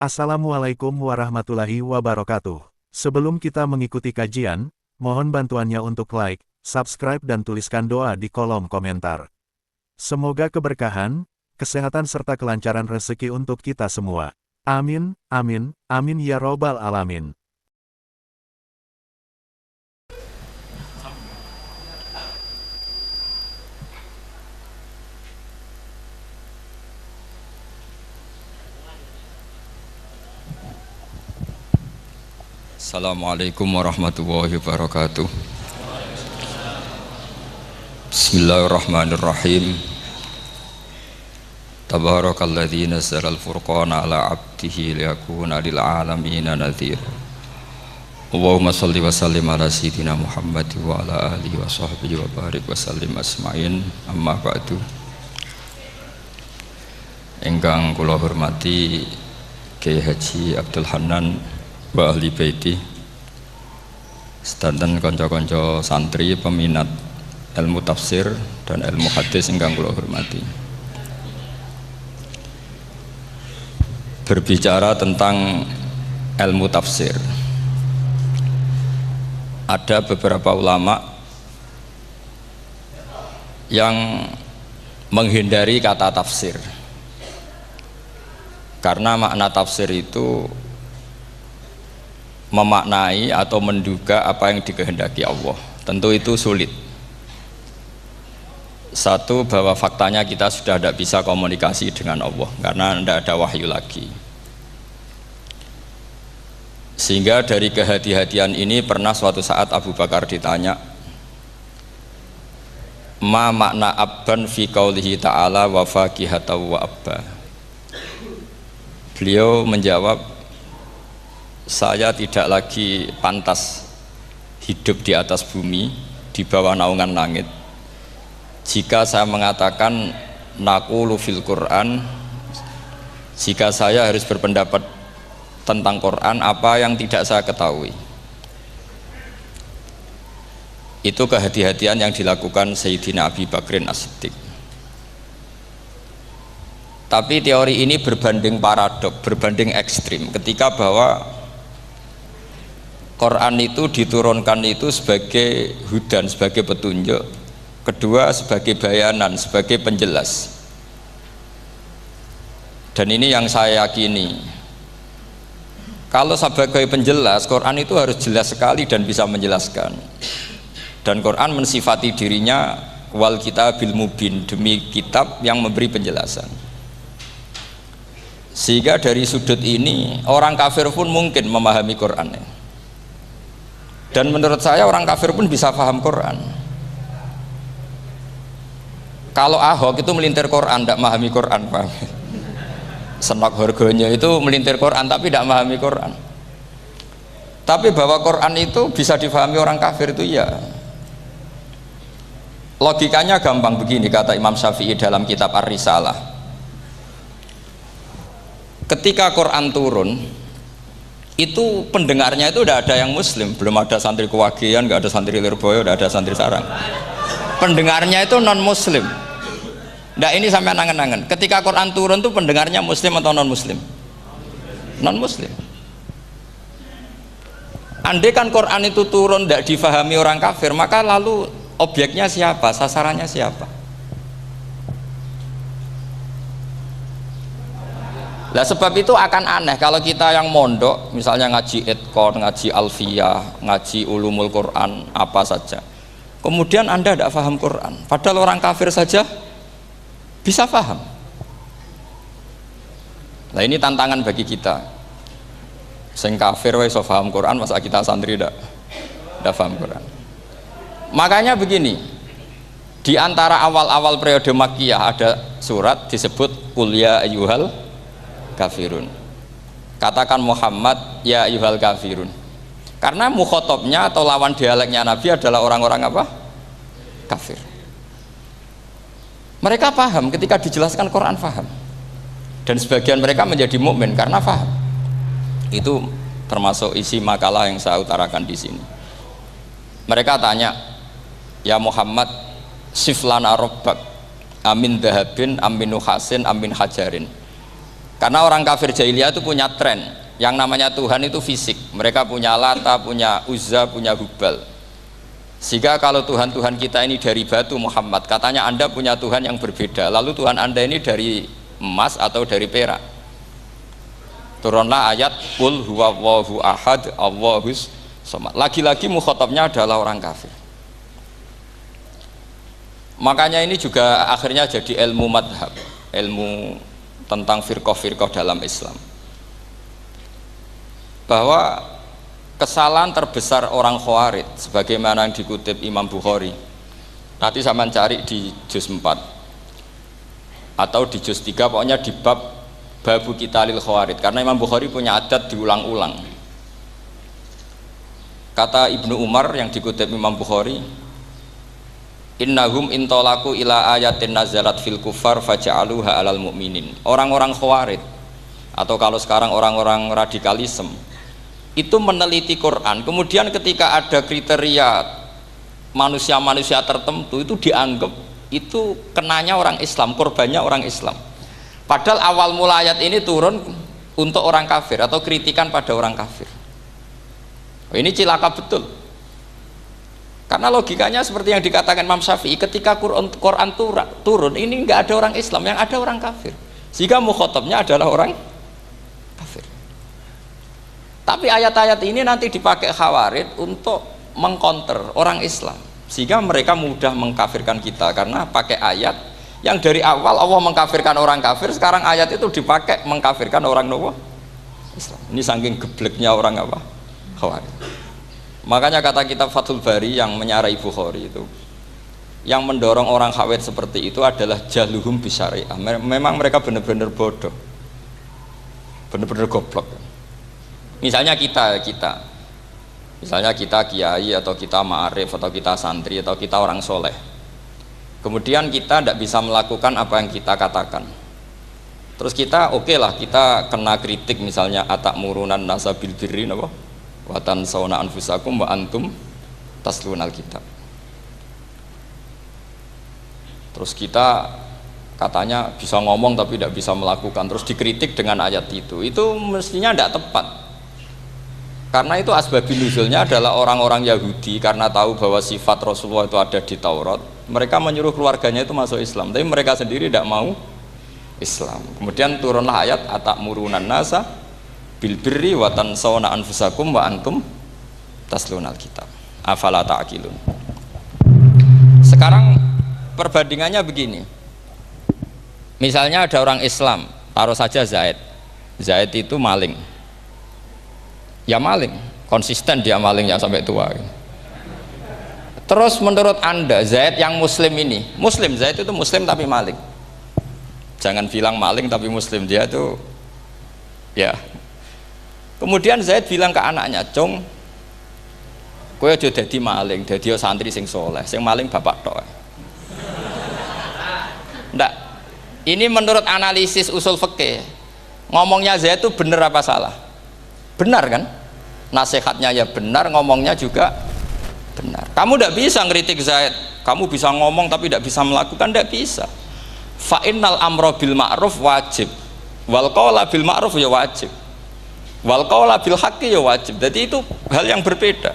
Assalamualaikum warahmatullahi wabarakatuh. Sebelum kita mengikuti kajian, mohon bantuannya untuk like, subscribe dan tuliskan doa di kolom komentar. Semoga keberkahan, kesehatan serta kelancaran rezeki untuk kita semua. Amin, amin, amin ya robbal alamin. Assalamualaikum warahmatullahi wabarakatuh. Bismillahirrahmanirrahim. Tabarakalladzi nazzala al-furqana ala 'abdihi liyakuna lil 'alamin nadhir. Allahumma shalli wa sallim ala sayyidina Muhammad wa ala alihi wa sahbihi wa barik wa sallim asma'in. Amma ba'du. Ingkang kula hormati Kyai Haji Abdul Hanan wa ahli baiti, sedanten kanca-kanca santri peminat ilmu tafsir dan ilmu hadis ingkang kula hormati. Berbicara tentang ilmu tafsir, ada beberapa ulama yang menghindari kata tafsir karena makna tafsir itu memaknai atau menduga apa yang dikehendaki Allah. Tentu itu sulit. Satu, bahwa faktanya kita sudah tidak bisa komunikasi dengan Allah karena tidak ada wahyu lagi. Sehingga dari kehati-hatian ini pernah suatu saat Abu Bakar ditanya, ma makna abban fi qaulihi ta'ala wa faqihata wa abba. Beliau menjawab, saya tidak lagi pantas hidup di atas bumi, di bawah naungan langit, jika saya mengatakan naqulu fil Quran, jika saya harus berpendapat tentang Quran apa yang tidak saya ketahui. Itu kehati-hatian yang dilakukan Sayyidina Abi Bakrin As-Siddiq. Tapi teori ini berbanding paradok, berbanding ekstrim, ketika bahwa Quran itu diturunkan itu sebagai hudan, sebagai petunjuk. Kedua, sebagai bayanan, sebagai penjelas. Dan ini yang saya yakini. Kalau sebagai penjelas, Quran itu harus jelas sekali dan bisa menjelaskan. Dan Quran mensifati dirinya wal kitabil mubin, demi kitab yang memberi penjelasan. Sehingga dari sudut ini orang kafir pun mungkin memahami Qurannya. Dan menurut saya orang kafir pun bisa paham Quran. Kalau Ahok itu melintir Quran, tidak memahami Quran, paham? Senok harganya itu melintir Quran tapi tidak memahami Quran. Tapi bahwa Quran itu bisa difahami orang kafir itu ya. Logikanya gampang begini, kata Imam Syafi'i dalam kitab Ar-Risalah. Ketika Quran turun, itu pendengarnya itu udah ada yang muslim, belum ada santri Kewagian, nggak ada santri Lirboyo, udah ada santri Sarang. Pendengarnya itu non muslim. Nah ini sampai angen-angen, ketika Quran turun tuh pendengarnya muslim atau non muslim? Non muslim. Andai kan Quran itu turun tidak difahami orang kafir, maka lalu objeknya siapa, sasarannya siapa? Nah sebab itu akan aneh kalau kita yang mondok, misalnya ngaji Edkon, ngaji Alfiyah, ngaji Ulumul Quran, apa saja, kemudian Anda tidak paham Quran, padahal orang kafir saja bisa paham. Nah ini tantangan bagi kita. Sing kafir wis iso paham Quran, masa kita santri tidak paham Quran. Makanya begini, di antara awal-awal periode Makkiyah ada surat disebut Qul ya ayyuhal kafirun. Katakan Muhammad ya ayyuhal kafirun. Karena mukhotabnya atau lawan dialeknya Nabi adalah orang-orang apa? Kafir. Mereka paham ketika dijelaskan Quran, paham. Dan sebagian mereka menjadi mukmin karena paham. Itu termasuk isi makalah yang saya utarakan di sini. Mereka tanya, ya Muhammad, siflana rabbak, amin dahabin, amin nuhasin, amin hajarin. Karena orang kafir jahiliyah itu punya tren, yang namanya Tuhan itu fisik. Mereka punya Lata, punya Uzza, punya Hubal. Sehingga kalau Tuhan-Tuhan kita ini dari batu Muhammad, katanya Anda punya Tuhan yang berbeda. Lalu Tuhan Anda ini dari emas atau dari perak. Turunlah ayat Qul huwallahu ahad Allahus somad. Lagi-lagi mukhatabnya adalah orang kafir. Makanya ini juga akhirnya jadi ilmu madhab, ilmu tentang firqah-firqah dalam Islam, bahwa kesalahan terbesar orang Khawarij sebagaimana yang dikutip Imam Bukhari, nanti sama cari di juz 4 atau di juz 3, pokoknya di bab Babu Qitalil Khawarij, karena Imam Bukhari punya adat diulang-ulang. Kata Ibnu Umar yang dikutip Imam Bukhari, innahum intolaku ila ayatin nazalat fil kufar faja'aluha alal mu'minin. Orang-orang Khawarij atau kalau sekarang orang-orang radikalisme itu meneliti Quran, kemudian ketika ada kriteria manusia-manusia tertentu itu dianggap itu kenanya orang Islam, korbannya orang Islam. Padahal awal mula ayat ini turun untuk orang kafir atau kritikan pada orang kafir. Ini cilaka betul. Karena logikanya seperti yang dikatakan Imam Syafi'i, ketika Quran turun ini nggak ada orang Islam, yang ada orang kafir. Sehingga mukhatabnya adalah orang kafir. Tapi ayat-ayat ini nanti dipakai Khawarij untuk mengcounter orang Islam, sehingga mereka mudah mengkafirkan kita karena pakai ayat yang dari awal Allah mengkafirkan orang kafir, sekarang ayat itu dipakai mengkafirkan orang Islam. Ini saking gebleknya orang apa? Khawarij. Makanya kata kitab Fathul Bari yang menyarai Bukhari itu, yang mendorong orang Khawarij seperti itu adalah jahluhum bisyariah. Memang mereka benar-benar bodoh, benar-benar goblok. Misalnya kita kiai atau kita ma'arif atau kita santri atau kita orang soleh, kemudian kita tidak bisa melakukan apa yang kita katakan, terus kita oke lah, kita kena kritik misalnya atakmurunan nasa bil birri apa watan sauna anfusakum wa antum taslunal kitab. Terus kita katanya bisa ngomong tapi tidak bisa melakukan, terus dikritik dengan ayat itu mestinya tidak tepat. Karena itu asbabun nuzulnya adalah orang-orang Yahudi, karena tahu bahwa sifat Rasulullah itu ada di Taurat, mereka menyuruh keluarganya itu masuk Islam, tapi mereka sendiri tidak mau Islam. Kemudian turunlah ayat atakmurunan nasa bil birri wa tansawna anfusakum wa antum taslunal kitab afala ta'qilun. Sekarang perbandingannya begini, misalnya ada orang Islam, taruh saja Zaid itu maling, ya maling, konsisten dia malingnya sampai tua. Terus menurut Anda Zaid yang muslim ini, Zaid itu muslim tapi maling, jangan bilang maling tapi muslim, dia itu ya. Kemudian Zaid bilang ke anaknya, "Cung, kowe aja dadi maling, dadi santri sing soleh, sing maling bapak tok." Ndak. Ini menurut analisis usul fikih. Ngomongnya Zaid itu benar apa salah? Benar kan? Nasihatnya ya benar, ngomongnya juga benar. Kamu tidak bisa ngeritik Zaid, kamu bisa ngomong tapi tidak bisa melakukan, tidak bisa. Fa innal amra bil ma'ruf wajib, wal qawla bil ma'ruf ya wajib, wal qawla bil haqqi ya wajib. Jadi itu hal yang berbeda.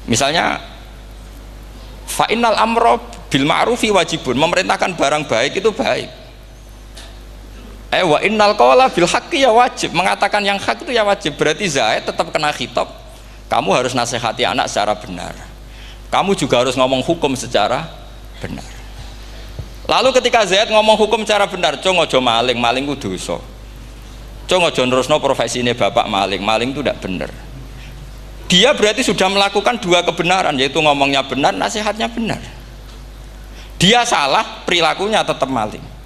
Misalnya fa innal amra bil ma'rufi wajibun, memerintahkan barang baik itu baik. Wa innal qawla bil haqqi ya wajib, mengatakan yang hak itu ya wajib. Berarti Zaid tetap kena khitab, kamu harus nasihati anak secara benar, kamu juga harus ngomong hukum secara benar. Lalu ketika Zaid ngomong hukum secara benar, cung ojo maling, maling ku dosa, cung ojo nerusno profesi ini bapak maling, maling itu tidak benar. Dia berarti sudah melakukan dua kebenaran, yaitu ngomongnya benar, nasihatnya benar. Dia salah, perilakunya tetap maling.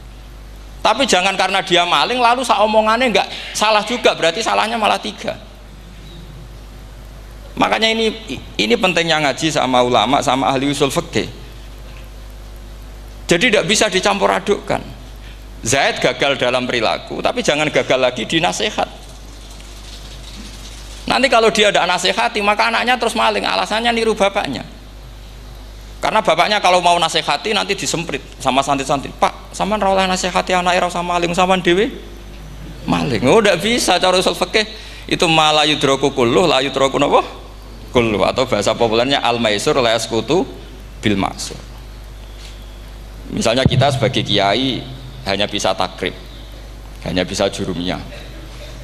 Tapi jangan karena dia maling lalu omongannya enggak salah juga, berarti salahnya malah tiga. Makanya ini pentingnya ngaji sama ulama, sama ahli usul fikih. Jadi tidak bisa dicampur adukkan. Zaid gagal dalam perilaku, tapi jangan gagal lagi di nasihat. Nanti kalau dia tidak nasihati, maka anaknya terus maling, alasannya niru bapaknya. Karena bapaknya kalau mau nasihati nanti disemprit sama santri-santri, "Pak, sampean ora oleh nasihati anak ora sama maling sama dhewe." maling. Oh, tidak bisa cara usul fikih itu malah yudroku kulluh la yudroku napa kulluh, atau bahasa populernya al maisur la yasqutu bil maksur. Misalnya kita sebagai kiai hanya bisa takrib, hanya bisa jurumiyah,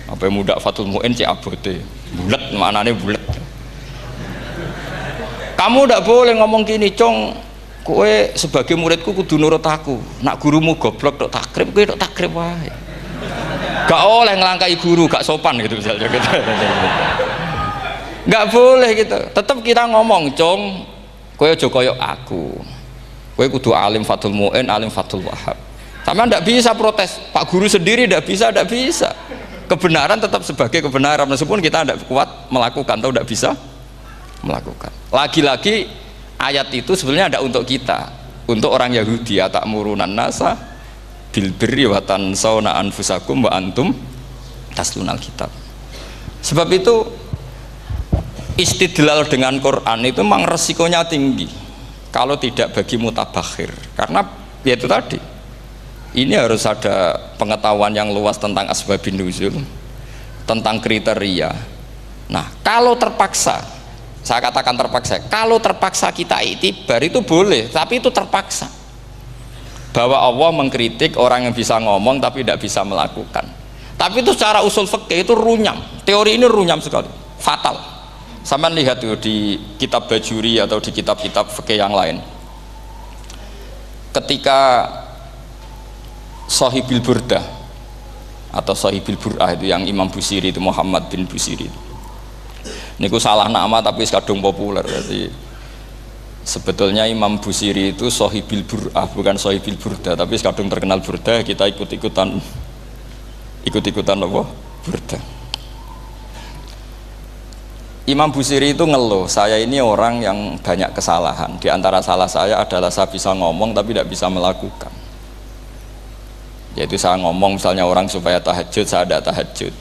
apa yang muda fatul mu'in cek abote bulet, maknanya bulet. Kamu tidak boleh ngomong gini, Cong, kowe sebagai muridku kudu nurut aku, nak gurumu goblok tok takrib, kowe tok takrib wae. Gak oleh ngelangkai guru, gak sopan gitu misalnya gitu. Gak boleh gitu, tetap kita ngomong, Cong, kowe aja koyo aku, kowe kudu alim fatul mu'in, alim fatul wahab. Sama ndak bisa protes, Pak Guru sendiri ndak bisa. Kebenaran tetap sebagai kebenaran meskipun kita ndak kuat melakukan atau ndak bisa melakukan. Lagi-lagi ayat itu sebenarnya ada untuk kita, untuk orang Yahudi, atakmurunan nasa bil birri wa tansawna anfusakum wa antum taslunal kitab. Sebab itu istidlal dengan Quran itu memang resikonya tinggi kalau tidak bagi mutabakhir, karena ya itu tadi, ini harus ada pengetahuan yang luas tentang asbabun nuzul, tentang kriteria. Nah, kalau terpaksa, saya katakan terpaksa, kalau terpaksa kita iktibar itu boleh, tapi itu terpaksa. Bahwa Allah mengkritik orang yang bisa ngomong tapi tidak bisa melakukan. Tapi itu secara usul fikih itu runyam. Teori ini runyam sekali, fatal. Sampai lihat tuh di kitab Bajuri atau di kitab-kitab fikih yang lain. Ketika Shahibil Burdah atau Shahibil Bur'ah itu yang Imam Busiri itu, Muhammad bin Busiri itu. Niku salah nama tapi kadung populer. Jadi sebetulnya Imam Busiri itu Shahibil Bur'ah, bukan Shahibil Burdah, tapi kadung terkenal Burdah, kita ikut-ikutan apa? Burdah. Imam Busiri itu ngeluh, saya ini orang yang banyak kesalahan. Di antara salah saya adalah saya bisa ngomong tapi tidak bisa melakukan. Yaitu saya ngomong misalnya orang supaya tahajud, saya tidak tahajud.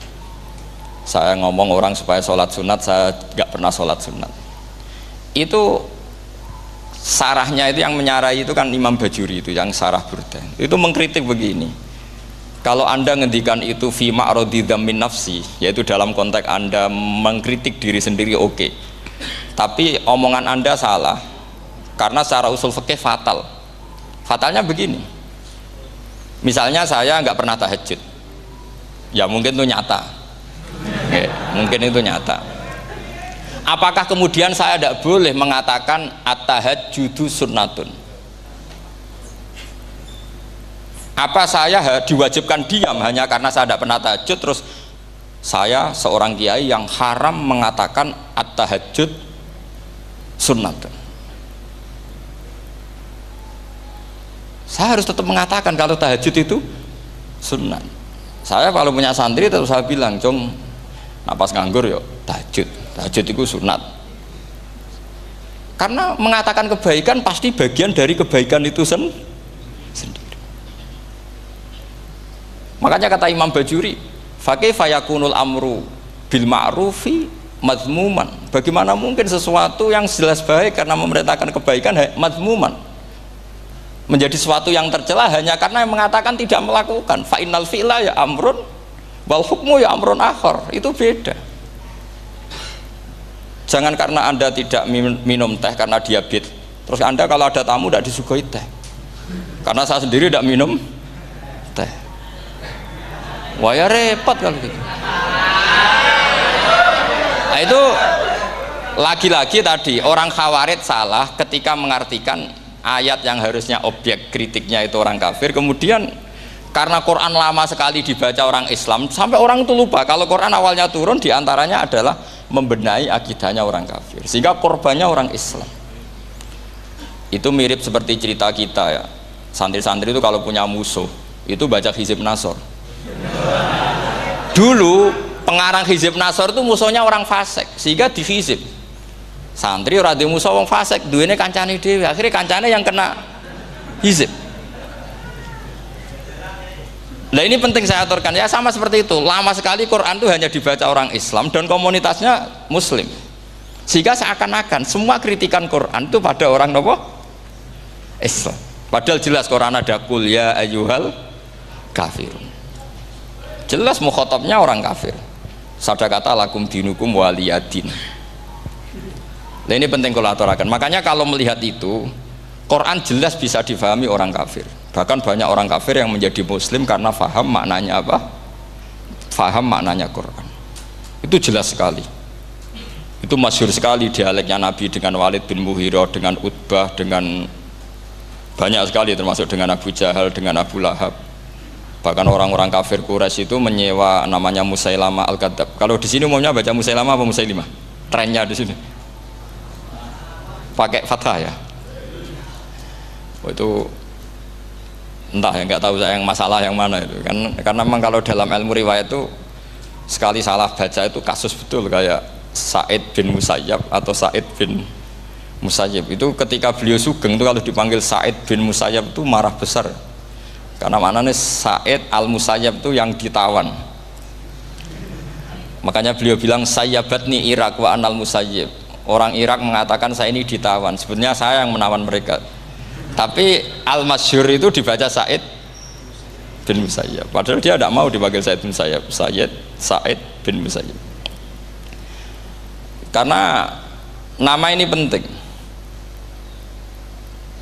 Saya ngomong orang supaya sholat sunat, saya nggak pernah sholat sunat. Itu sarahnya itu yang menyarai itu kan Imam Bajuri itu yang sarah Burdah. Itu mengkritik begini. Kalau Anda ngendikan itu fi ma'radi dzammin nafsi, yaitu dalam konteks Anda mengkritik diri sendiri, oke. Tapi omongan Anda salah karena secara usul fikih fatal. Fatalnya begini. Misalnya saya nggak pernah tahajud, ya mungkin itu nyata, mungkin itu nyata. Apakah kemudian saya tidak boleh mengatakan at-tahajjudu sunnatun? Apa saya diwajibkan diam hanya karena saya tidak pernah tahajud, terus saya seorang kiai yang haram mengatakan at-tahajjud sunnatun? Saya harus tetap mengatakan kalau tahajud itu sunnah. Saya kalau punya santri terus saya bilang, Cong, napas nganggur yuk tahajud itu sunat. Karena mengatakan kebaikan pasti bagian dari kebaikan itu sendiri. Makanya kata Imam Bajuri, fakaifa yakunul amru bil ma'rufi mazmuman. Bagaimana mungkin sesuatu yang jelas baik karena memerintahkan kebaikan mazmuman menjadi sesuatu yang tercela hanya karena yang mengatakan tidak melakukan. Fa innal fi'la ya amrun wal hukmu ya amrun akhar. Itu beda. Jangan karena Anda tidak minum teh karena diabetes, terus Anda kalau ada tamu tidak disuguhi teh. Karena saya sendiri tidak minum teh. Wah ya repot kalau gitu. Nah itu lagi-lagi tadi orang Khawarij salah ketika mengartikan ayat yang harusnya objek kritiknya itu orang kafir, kemudian karena Quran lama sekali dibaca orang Islam sampai orang itu lupa kalau Quran awalnya turun diantaranya adalah membenahi akidahnya orang kafir, sehingga korbannya orang Islam. Itu mirip seperti cerita kita ya, santri-santri itu kalau punya musuh itu baca Hizib Nasor. Dulu pengarang Hizib Nasor itu musuhnya orang fasik, sehingga dihizib. Santri ora duwe musuh wong fasik, duwene kancane dhewe, akhirnya kancane yang kena hizib. Nah ini penting saya aturkan ya, sama seperti itu. Lama sekali Quran itu hanya dibaca orang Islam dan komunitasnya Muslim, sehingga seakan-akan semua kritikan Quran itu pada orang nopo Islam. Padahal jelas Quran ada kul ya ayyuhal kafirun. jelas mukhatabnya orang kafir. Sadaqata lakum dinukum waliyadin. Nah, ini penting kalau aturakan. Makanya kalau melihat itu, Quran jelas bisa difahami orang kafir. Bahkan banyak orang kafir yang menjadi muslim karena faham maknanya apa? Faham maknanya Quran. Itu jelas sekali. Itu masyhur sekali dialeknya Nabi dengan Walid bin Mughirah, dengan Utbah, dengan banyak sekali, termasuk dengan Abu Jahal, dengan Abu Lahab. Bahkan orang-orang kafir Quraisy itu menyewa namanya Musailamah Al-Kadzab. Kalau di sini umumnya baca Musailamah apa Musailimah? Trennya di sini pakai fathah ya. Oh, itu entah ya, nggak tahu saya yang masalah yang mana itu kan, karena memang kalau dalam ilmu riwayat itu sekali salah baca itu kasus betul, kayak Sa'id bin Musayyab atau Sa'id bin Musayyib itu ketika beliau sugeng itu kalau dipanggil Sa'id bin Musayyab itu marah besar, karena maknanya Sa'id al-Musayyab itu yang ditawan. Makanya beliau bilang sayyabatni Irak wa anal Musayyib. Orang Irak mengatakan saya ini ditawan, sebenarnya saya yang menawan mereka. Tapi al-masyhur itu dibaca Sa'id bin Musayyab, padahal dia tidak mau dipanggil Sa'id bin Musayyab, Sa'id bin Musayyab. Karena nama ini penting.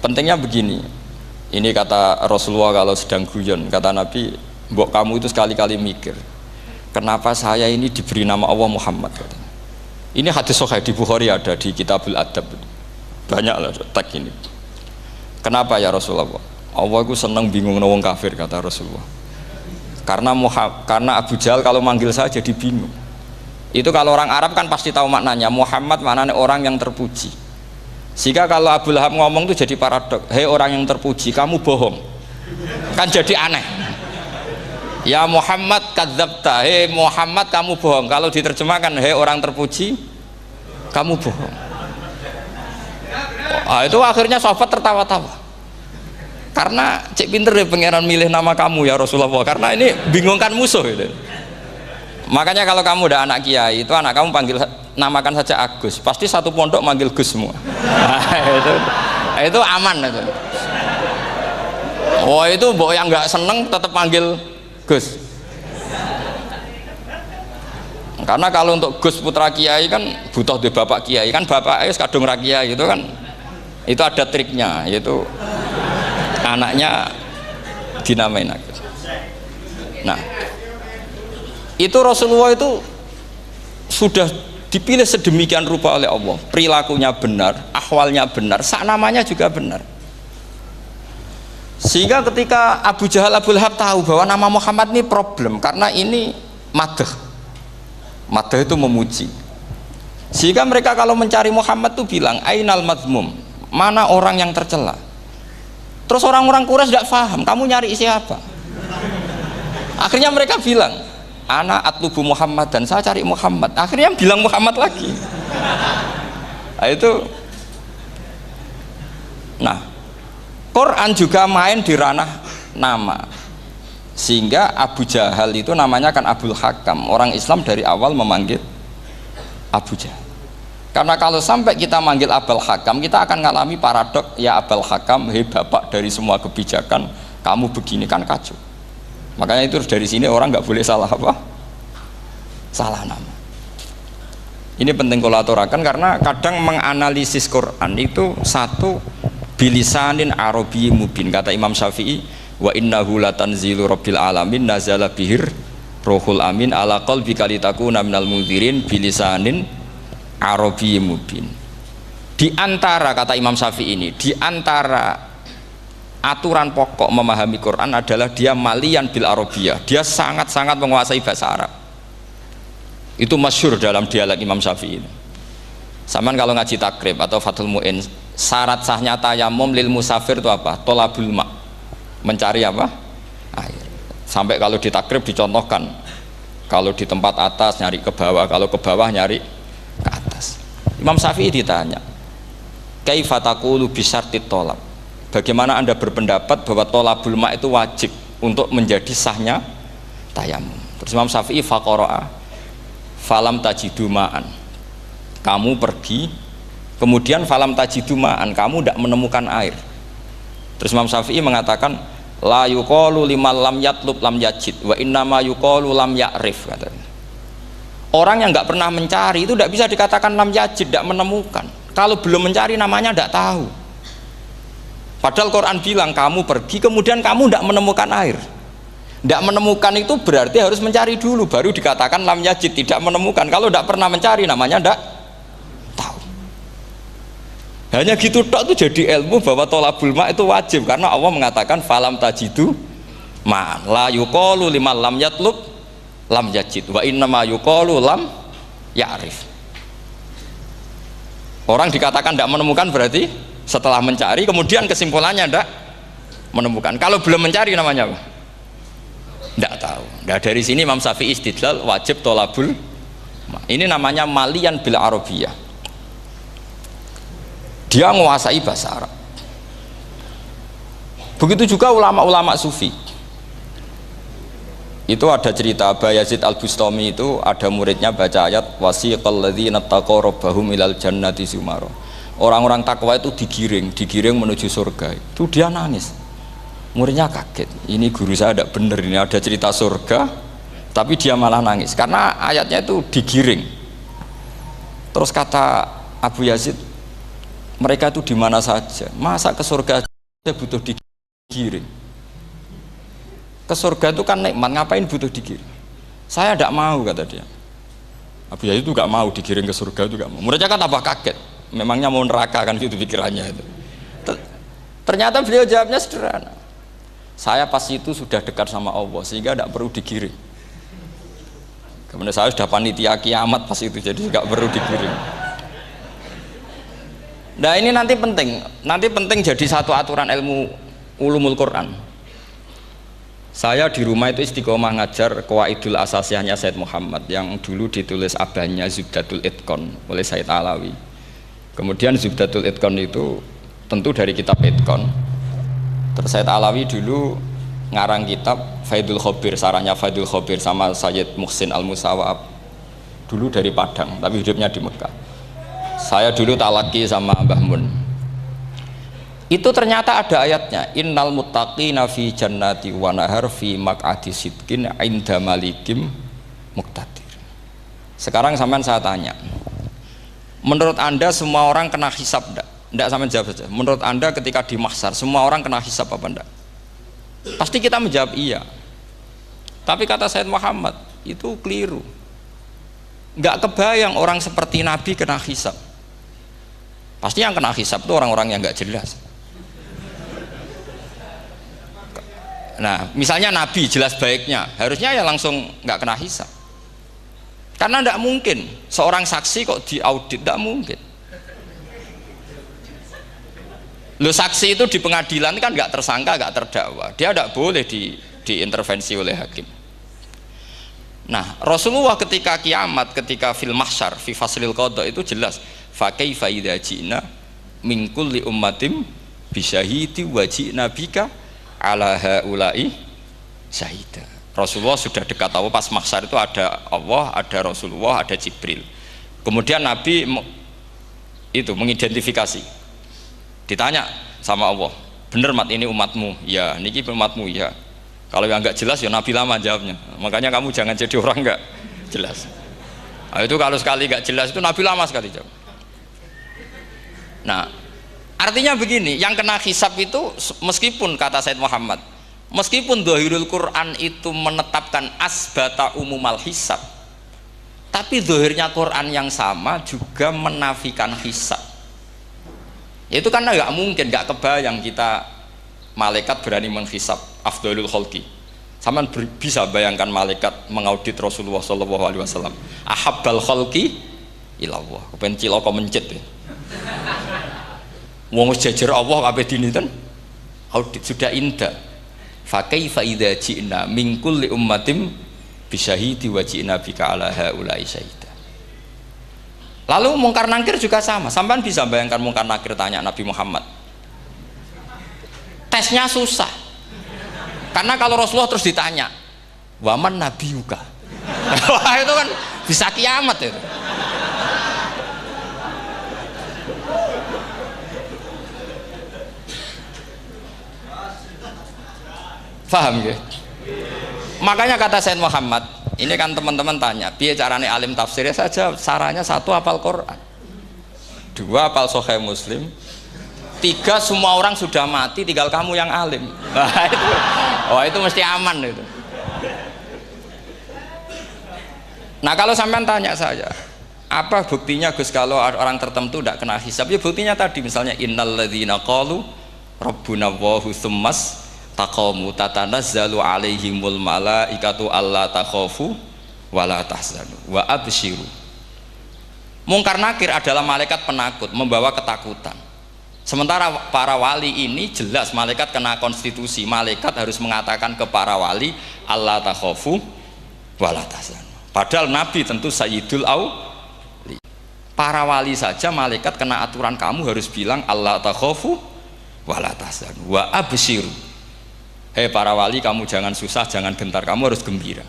Pentingnya begini, ini kata Rasulullah kalau sedang guyon, kata Nabi, mbok kamu itu sekali-kali mikir, kenapa saya ini diberi nama Allah Muhammad, katanya. Ini hadis sahih di Bukhari, ada di Kitabul Adab, banyak lah tag ini. Kenapa ya Rasulullah? Allah itu senang bingung wong kafir, kata Rasulullah. Karena Abu Jahal kalau manggil saya jadi bingung. Itu kalau orang Arab kan pasti tahu maknanya. Muhammad maknanya orang yang terpuji. Sehingga kalau Abu Lahab ngomong itu jadi paradok. Hei orang yang terpuji, kamu bohong. Kan jadi aneh. Ya Muhammad kadzabta, hei Muhammad kamu bohong. Kalau diterjemahkan hei orang terpuji, kamu bohong. Itu akhirnya sahabat tertawa-tawa. Karena cek pinter deh pangeran milih nama kamu ya Rasulullah. Karena ini bingungkan musuh gitu. Makanya kalau kamu udah anak kiai itu anak kamu panggil namakan saja Agus. Pasti satu pondok manggil Gus semua. Itu aman itu. Oh itu mbok yang nggak seneng tetap panggil Gus. Karena kalau untuk Gus putra kiai kan butuh di bapak kiai, kan bapak ayus kadung ra kiai itu kan, itu ada triknya, yaitu anaknya dinamain Agus. Nah itu Rasulullah itu sudah dipilih sedemikian rupa oleh Allah, perilakunya benar, ahwalnya benar, sak namanya juga benar. Sehingga ketika Abu Jahal, Abu Lahab tahu bahwa nama Muhammad ini problem, karena ini madah itu memuji. Sehingga mereka kalau mencari Muhammad tuh bilang ainal madmum, mana orang yang tercela. Terus orang-orang Quraisy tidak paham, kamu nyari siapa? Akhirnya mereka bilang ana atlubu Muhammad, dan saya cari Muhammad. Akhirnya bilang Muhammad lagi. Nah, itu Quran juga main di ranah nama, sehingga Abu Jahal itu namanya kan Abul Hakam. Orang Islam dari awal memanggil Abu Jahal, karena kalau sampai kita manggil Abul Hakam kita akan mengalami paradok, ya Abul Hakam, hei bapak dari semua kebijakan, kamu begini kan kacau. Makanya itu dari sini orang nggak boleh salah apa? Salah nama. Ini penting kolaborakan, karena kadang menganalisis Quran itu satu bilisanin arabi mubin, kata Imam Syafi'i, wa innahu latanzilu rabbil alamin nazala bihir rohul amin ala qalbika litakuna minal mudhirin bilisanin arabi mubin. Di antara, kata Imam Syafi'i ini, di antara aturan pokok memahami Quran adalah dia malian bil arabiyah, dia sangat-sangat menguasai bahasa Arab. Itu masyhur dalam dialek Imam Syafi'i ini. Saman kalau ngaji takrib atau Fathul Mu'in, syarat sahnya tayamum lil musafir itu apa? Tolabul ma', mencari apa? Air. Sampai kalau di takrib dicontohkan, kalau di tempat atas nyari ke bawah, kalau ke bawah nyari ke atas. Imam Syafi'i ditanya, kaifa taqulu bi syartit tolab, bagaimana anda berpendapat bahwa tolabul ma' itu wajib untuk menjadi sahnya tayamum? Terus Imam Syafi'i faqara'a falam tajidu ma'an, kamu pergi kemudian falam tajidu ma'an, kamu tidak menemukan air. Terus Imam Syafi'i mengatakan La yuqalu liman lam yatlub lam yajid wa innama yuqalu lam ya'rif katanya. Orang yang nggak pernah mencari itu tidak bisa dikatakan lam yajid, tidak menemukan. Kalau belum mencari namanya tidak tahu. Padahal Quran bilang kamu pergi kemudian kamu tidak menemukan air. Tidak menemukan itu berarti harus mencari dulu baru dikatakan lam yajid, tidak menemukan. Kalau tidak pernah mencari namanya tidak tahu. Hanya gitu tok itu jadi ilmu bahwa tolabul ma itu wajib karena Allah mengatakan falam tajidu ma la yuqalu liman lam yatlub lam yajid wa innama yuqalu lam ya'rif. Orang dikatakan tidak menemukan berarti setelah mencari kemudian kesimpulannya tidak menemukan. Kalau belum mencari namanya apa? Tidak tahu. Nah, dari sini Imam Syafi'i istidlal wajib tolabul ma. Ini namanya malian bil arabiyah. Dia menguasai bahasa Arab. Begitu juga ulama-ulama sufi. Itu ada cerita Bayazid Al-Bustami itu ada muridnya baca ayat wasiqal ladzina taqaw rabbahum ilal jannati zumara. Orang-orang takwa itu digiring menuju surga. Itu dia nangis. Muridnya kaget. Ini guru saya tidak benar, ini ada cerita surga tapi dia malah nangis karena ayatnya itu digiring. Terus kata Abu Yazid, mereka itu di mana saja, masa ke surga aja butuh digiring? Ke surga itu kan nikmat, ngapain butuh digiring? Saya tidak mau, kata dia. Abu Yazid itu gak mau digiring ke surga, itu gak mau. Muridnya kan tambah kaget, memangnya mau neraka kan gitu pikirannya itu. Ternyata beliau jawabnya sederhana, saya pas itu sudah dekat sama Allah sehingga tidak perlu digiring. Kemudian saya sudah panitia kiamat pas itu, jadi gak perlu digiring. Nah ini nanti penting jadi satu aturan ilmu ulumul Quran. Saya di rumah itu istiqomah ngajar Qawaidul Asasiyahnya Said Muhammad yang dulu ditulis abahnya Zubdatul Itqan oleh Said Alawi. Kemudian Zubdatul Itqan itu tentu dari kitab Itqan. Terus Said Alawi dulu ngarang kitab Faidul Khobir, sarahnya Faidul Khobir sama Sayyid Muhsin Al-Musawab, dulu dari Padang tapi hidupnya di Mekah. Saya dulu talaki sama Mbah Mun. Itu ternyata ada ayatnya, innal muttaqina fi jannati wa nahar fi maq'adi sidqin 'inda malikim muqtadir. Sekarang sampean saya tanya, menurut Anda semua orang kena hisab enggak? Enggak, sampean jawab saja. Menurut Anda ketika di mahsyar semua orang kena hisab apa enggak? Pasti kita menjawab iya. Tapi kata Said Muhammad, itu keliru. Enggak kebayang orang seperti Nabi kena hisab. Pasti yang kena hisab itu orang-orang yang enggak jelas. Nah, misalnya Nabi jelas baiknya, harusnya ya langsung nggak kena hisab. Karena tidak mungkin seorang saksi kok diaudit, tidak mungkin. Lo saksi itu di pengadilan kan nggak tersangka, nggak terdakwa, dia tidak boleh diintervensi oleh hakim. Nah, Rasulullah ketika kiamat, ketika fil mahsyar, fi faslil qada itu jelas, fa kaifa idza ji'na min kulli ummatin bisyahidi wa ji'na bika ala haula'i syahida. Rasulullah sudah dekat Allah, pas mahsyar itu ada Allah, ada Rasulullah, ada Jibril. Kemudian Nabi itu mengidentifikasi, ditanya sama Allah, bener mat ini umatmu? Ya, niki umatmu ya. Kalau yang nggak jelas ya Nabi lama jawabnya. Makanya kamu jangan jadi orang nggak jelas. Nah, itu kalau sekali nggak jelas itu Nabi lama sekali jawab. Nah, artinya begini, yang kena hisab itu meskipun kata Said Muhammad, meskipun Dhahirul Quran itu menetapkan asbata umumal hisab, tapi zahirnya Quran yang sama juga menafikan hisab. Itu karena nggak mungkin, nggak kebayang kita malaikat berani menghisab afdalul khalqi. Sama bisa bayangkan malaikat mengaudit Rasulullah SAW, ahabbal khalqi ilallah, kepen cilaka mencit ya. Wong jajar Allah kabeh dinten audit sudah indah. Fa kaifa idza ji'na min kulli ummatin bisyahidi wa ji'na bika ala haula'i syahida. Lalu mungkar nakir juga sama. Sampean bisa bayangkan mungkar nakir tanya Nabi Muhammad. Tesnya susah. Karena kalau Rasulullah terus ditanya, "Waman nabiyuka?" Wah, itu kan bisa kiamat itu. Paham ya? Makanya kata Sayyid Muhammad, ini kan teman-teman tanya, piye carane alim tafsirnya saja, sarannya satu hafal Quran, dua hafal Sahih Muslim, tiga semua orang sudah mati, tinggal kamu yang alim. Nah, itu, oh itu mesti aman itu. Nah kalau sampean tanya saya, apa buktinya Gus kalau orang tertentu tidak kena hisab? Ya buktinya tadi misalnya innalladzina qalu rabbuna Allahu tsummas taqamu tatanazzalu alaihimul malaikatu alla takhafu wala tahzanu wa absyiru. Mungkar nakir adalah malaikat penakut membawa ketakutan. Sementara para wali ini jelas malaikat kena konstitusi, malaikat harus mengatakan ke para wali alla takhafu wala tahzanu. Padahal Nabi tentu sayyidul auli. Para wali saja malaikat kena aturan kamu harus bilang alla takhafu wala tahzanu wa absyiru. Hei para wali, kamu jangan susah, jangan gentar, kamu harus gembira.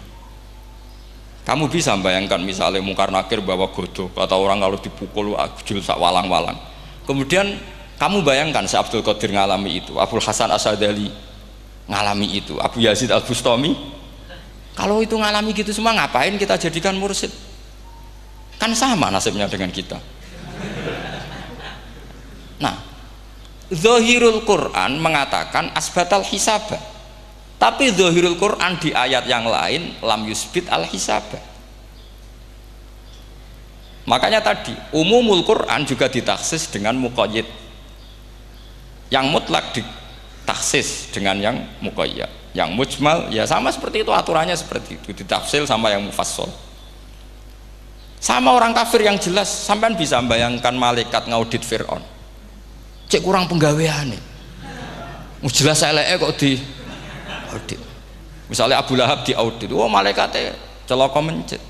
Kamu bisa bayangkan misalnya Mungkar Nakir bawa godok, kata orang kalau dipukul ajul sak walang-walang. Kemudian kamu bayangkan si Abdul Qadir ngalami itu, Abdul Hasan Asadali ngalami itu, Abu Yazid Al Bustami. Kalau itu ngalami gitu semua, ngapain kita jadikan mursyid? Kan sama nasibnya dengan kita. Nah, Zahirul Quran mengatakan asbatal hisabah. Tapi Zahirul Quran di ayat yang lain lam yusbit al hisabah. Makanya tadi umumul Quran juga ditaksis dengan muqayyid. Yang mutlak ditaksis dengan yang muqayyad. Yang mujmal ya sama seperti itu, aturannya seperti itu, ditafsir sama yang mufassal. Sama orang kafir yang jelas, sampean bisa bayangkan malaikat ngaudit Fir'aun. Cek kurang penggawean nih. Jelas eleke kok di audit. Misalnya Abu Lahab di audit, oh malaikatnya celaka mencet.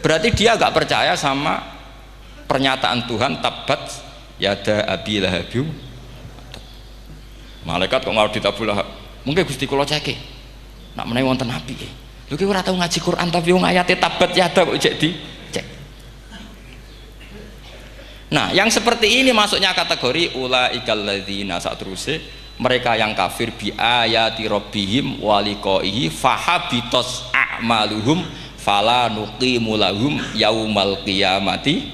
Berarti dia agak percaya sama pernyataan Tuhan tabat yada abi lahabiu. Malaikat kok ngaudit Abu Lahab. Mungkin Gusti kula ceke. Nak menawi wonten api. Lho ki ora tau ngaji Quran tapi wong ayate tabat yada kok cek di cek. Nah, yang seperti ini masuknya kategori ulaikal ladzina satruse, mereka yang kafir bi ayati rabbihim wa liqaihi fahabitos a'maluhum fala nuqimu lahum yaumal qiyamati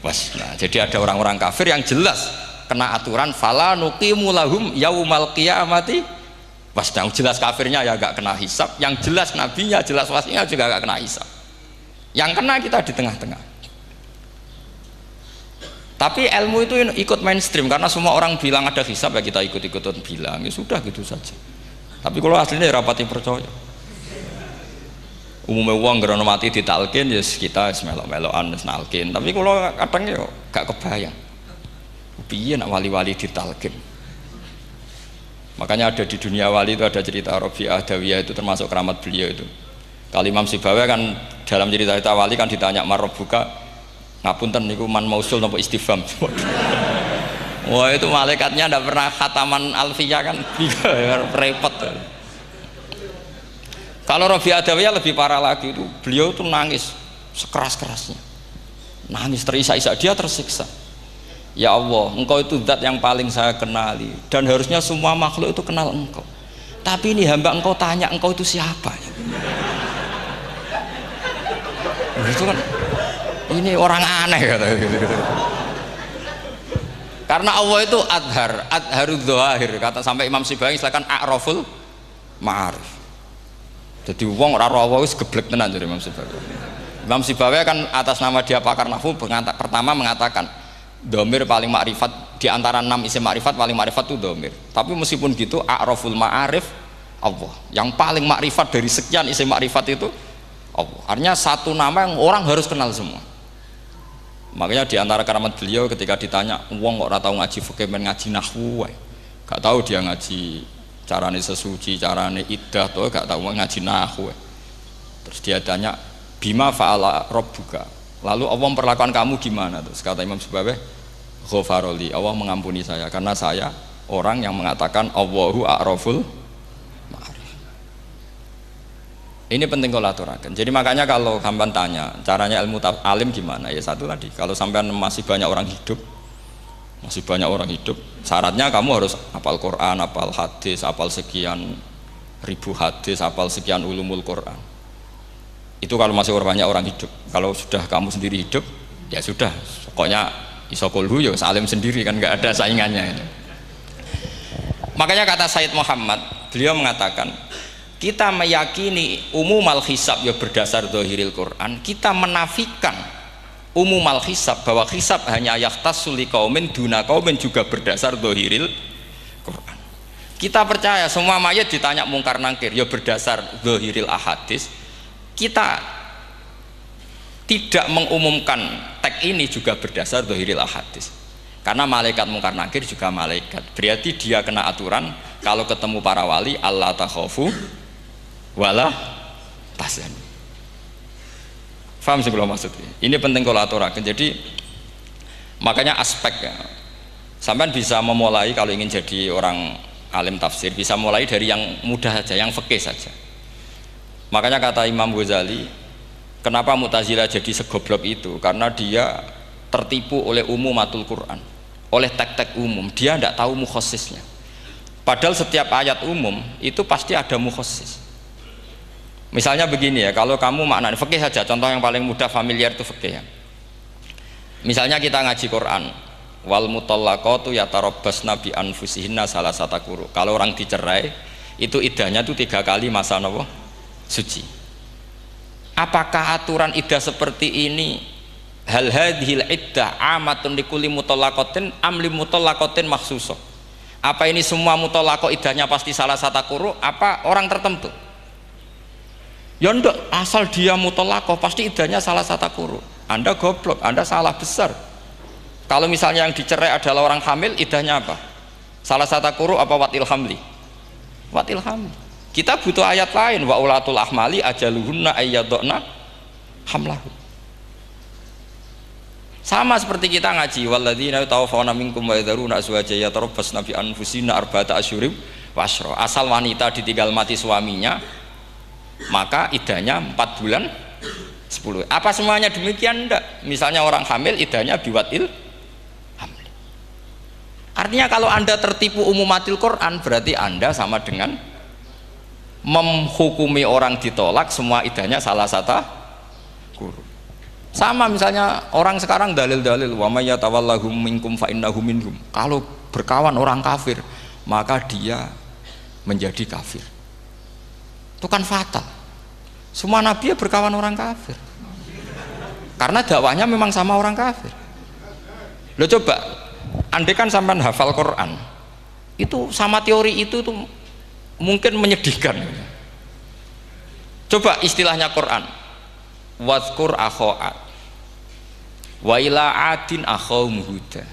wasna. Jadi ada orang-orang kafir yang jelas kena aturan fala nuqimu lahum yaumal qiyamati wasna. Jelas kafirnya ya gak kena hisab, yang jelas nabinya, jelas wasinya juga gak kena hisab. Yang kena kita di tengah-tengah. Tapi ilmu itu ikut mainstream karena semua orang bilang ada hisab ya kita ikut-ikutan bilang, ya sudah gitu saja. Tapi kalau aslinya ya rapati percaya. Umumnya uang gerono mati ditalkin ya kita melok-melokan nalkin. Tapi kalau kadang ya gak kebayang. Piye nak wali-wali ditalkin. Makanya ada di dunia wali itu ada cerita Rabi'ah Dawiyah, itu termasuk keramat beliau itu. Kali Imam Sibawi kan dalam cerita wali kan ditanya marbuka, ngapunten niku man mausul napa istifham. Wah itu malaikatnya ndak pernah khataman alfiyah kan repot. Kalau Rabi Adawiyah lebih parah lagi, itu beliau tuh nangis sekeras-kerasnya, nangis terisak-isak, dia tersiksa. Ya Allah, engkau itu zat yang paling saya kenali dan harusnya semua makhluk itu kenal engkau, tapi ini hamba engkau tanya engkau itu siapa ya? Itu kan ini orang aneh kata gitu. Karena Allah itu adharud dzahir, kata sampai Imam Sibawi silakan a'raful ma'arif. Jadi wong ora ora wis geblek tenan dari Imam Sibawi. Imam Sibawi kan atas nama dia pakar nahwu pertama mengatakan dhamir paling makrifat di antara 6 isim makrifat, paling makrifat itu dhamir. Tapi meskipun gitu a'raful ma'arif Allah. Yang paling makrifat dari sekian isim makrifat itu Allah. Artinya satu nama yang orang harus kenal semua. Makanya di antara keramat beliau ketika ditanya wong kok ora tau ngaji fikih men ngaji nahwu wae. Gak tahu dia ngaji carane sesuci, carane iddah to gak tahu ngaji nahwu. Terus dia tanya bima fa'ala rabbuka. Lalu Allah memperlakukan kamu gimana? Terus kata Imam Sibawi, ghafaroli, Allah mengampuni saya karena saya orang yang mengatakan Allahu a'raful ma'arif. Ini penting kalau aturakan. Jadi makanya kalau sampean tanya caranya ilmu alim gimana, ya satu tadi, kalau sampean masih banyak orang hidup, syaratnya kamu harus hafal Quran, hafal hadis, hafal sekian ribu hadis, hafal sekian ulumul Quran. Itu kalau masih banyak orang hidup. Kalau sudah kamu sendiri hidup, ya sudah, pokoknya iso kulhu ya salim sendiri kan, nggak ada saingannya. Makanya kata Said Muhammad, beliau mengatakan, kita meyakini umumal hisab ya berdasar zahiril Quran, kita menafikan umumal hisab, bahwa hisab hanya yahtassul liqaumin duna qaumin juga berdasar zahiril Quran. Kita percaya semua mayat ditanya mungkar nangkir ya berdasar zahiril ahadis. Kita tidak mengumumkan teks ini juga berdasar zahiril ahadis, karena malaikat mungkar nangkir juga malaikat, berarti dia kena aturan kalau ketemu para wali Allah takhafu wala tahzan. Faham sih kalau maksudnya? Ini penting kalau aturakan. Jadi makanya aspek ya, sampean bisa memulai kalau ingin jadi orang alim tafsir, bisa mulai dari yang mudah saja, yang fikih saja. Makanya kata Imam Ghazali, kenapa Mu'tazilah jadi segoblok itu? Karena dia tertipu oleh umumatul Quran, oleh teks-teks umum. Dia tidak tahu mukhassisnya. Padahal setiap ayat umum itu pasti ada mukhassis. Misalnya begini ya, kalau kamu maknanya fikih saja, contoh yang paling mudah familiar itu fikih ya. Misalnya kita ngaji Quran, wal mutallaqatu yatarabbasna bi anfusihinna salasata quru. Kalau orang dicerai itu iddahnya itu 3 kali masa nopo suci. Apakah aturan iddah seperti ini hal hadhil iddah amatun likulli mutallaqatin am li mutallaqatin makhsusah? Apa ini semua mutallaqah iddahnya pasti salasata quru, apa orang tertentu? Ya enggak, asal dia mutallaqah pasti iddahnya salasata quru. Anda goblok, Anda salah besar. Kalau misalnya yang dicerai adalah orang hamil, iddahnya apa? Salasata quru apa watil hamli? Watil hamli. Kita butuh ayat lain, wa ulatul ahmali ajaluhunna ayyadna hamlahu. Sama seperti kita ngaji, walladzina tawaffawna minkum wa yadharuna azwajan yatarabbasna bi anfusina arba'ata asyhurin wa asyra. Asal wanita ditinggal mati suaminya, maka iddahnya 4 bulan 10. Apa semuanya demikian? Enggak. Misalnya orang hamil iddahnya biwatil hamil. Artinya kalau Anda tertipu umumatil Quran, berarti Anda sama dengan menghukumi orang ditolak semua iddahnya salah satu guru. Sama misalnya orang sekarang dalil-dalil wa may yatawallahum minkum fa innahu minhum. Kalau berkawan orang kafir, maka dia menjadi kafir. Itu kan fatal. Semua nabi ya berkawan orang kafir, karena dakwahnya memang sama orang kafir. Lo coba, andai kan sampean hafal Quran, itu sama teori itu tuh mungkin menyedihkan. Coba istilahnya Quran, wadhkur akho'at wa ila adin akhawum huda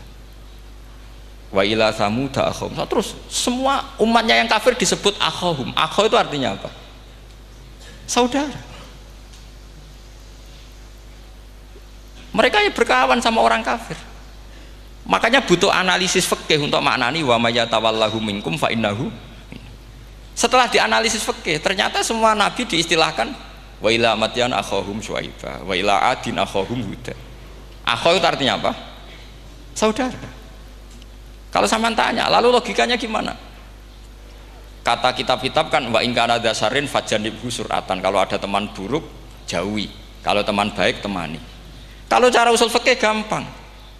wa ila samuda akhawum. Terus semua umatnya yang kafir disebut akhawum. Akhaw itu artinya apa? Saudara. Mereka ya berkawan sama orang kafir. Makanya butuh analisis fikih untuk maknani wa may yatawallahu minkum fa innahu. Setelah dianalisis fikih, ternyata semua nabi diistilahkan wa ila madyan akhahum syuaiba wa ila adin akhahum huda. Akhaw itu artinya apa? Saudara. Kalau sampean tanya, lalu logikanya gimana? Kata kitab-kitab kan wa in kana dasarin fajanibhu suratan, kalau ada teman buruk jauhi, kalau teman baik temani. Kalau cara usul fikih gampang,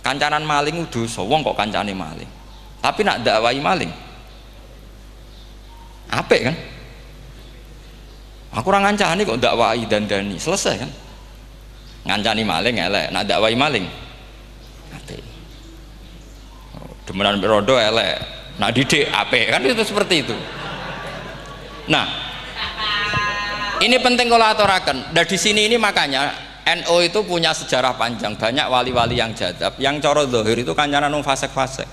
kancanan maling dosa, wong kok kancane maling, tapi nak dakwai maling apik kan? Aku ora ngancani kok dakwai dandani, selesai kan? Ngancani maling elek, nak dakwai maling apik. Demenan rondo elek, nak didik apik kan, itu seperti itu. Nah, ini penting kalau aturakan. Dan di sini ini makanya NU itu punya sejarah panjang, banyak wali-wali yang jadab, yang coro zahir itu kancanan fasik-fasik.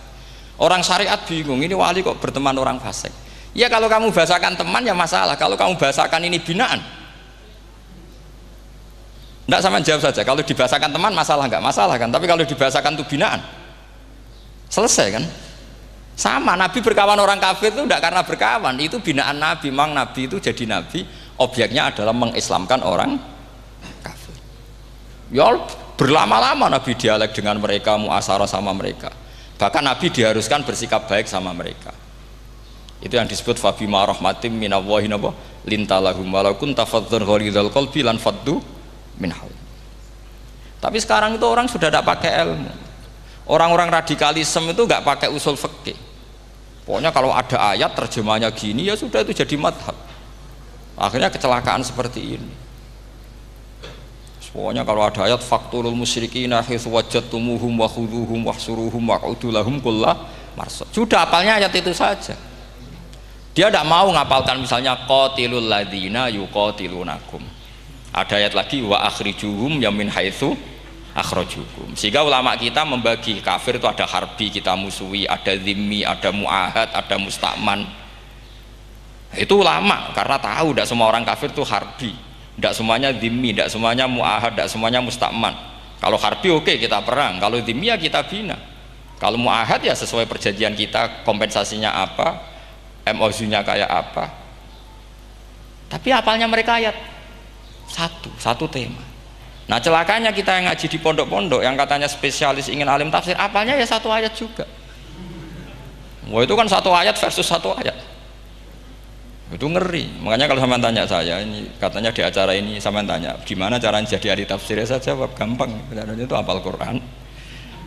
Orang syariat bingung, ini wali kok berteman orang fasik. Ya kalau kamu bahasakan teman ya masalah, kalau kamu bahasakan ini binaan, enggak, sama jawab saja. Kalau dibahasakan teman masalah nggak masalah kan, tapi kalau dibahasakan itu binaan, selesai kan? Sama, Nabi berkawan orang kafir itu tidak karena berkawan, itu binaan Nabi. Memang Nabi itu jadi Nabi, objeknya adalah mengislamkan orang kafir. Ya berlama-lama Nabi dialek dengan mereka, muasyarah sama mereka. Bahkan Nabi diharuskan bersikap baik sama mereka. Itu yang disebut fabima rahmatim minallahi napa lintalahum walau kunta faddzan ghalidhal qalbi lan faddu min haul. Tapi sekarang itu orang sudah tidak pakai ilmu. Orang-orang radikalisme itu nggak pakai usul fikih. Pokoknya kalau ada ayat terjemahnya gini ya sudah itu jadi madhab. Akhirnya kecelakaan seperti ini. Pokoknya kalau ada ayat faqtulul musyrikina haitsu wajadtumuhum wa khudhuhum wahsuruhum waq'udu lahum kulla marsad. Sudah hafalnya ayat itu saja. Dia tidak mau ngapalkan misalnya qatilul ladzina yuqatilunakum. Ada ayat lagi wa akhrijuhum yamin haitsu akhrajukum. Sehingga ulama kita membagi kafir itu ada harbi kita musuhi, ada zimmi, ada muahad, ada musta'man. Itu ulama karena tahu tidak semua orang kafir itu harbi, tidak semuanya zimmi, tidak semuanya muahad, tidak semuanya musta'man. Kalau harbi oke, kita perang, kalau zimmi ya kita bina. Kalau muahad ya sesuai perjanjian kita, kompensasinya apa, MOU-nya kayak apa. Tapi apalnya mereka ayat satu tema. Nah celakanya kita yang ngaji di pondok-pondok yang katanya spesialis ingin alim tafsir, apalnya ya satu ayat juga. Wah itu kan satu ayat versus satu ayat, itu ngeri. Makanya kalau sama tanya saya, ini katanya di acara ini sama tanya gimana caranya jadi ahli tafsir, saya jawab gampang. Caranya itu hafal Quran,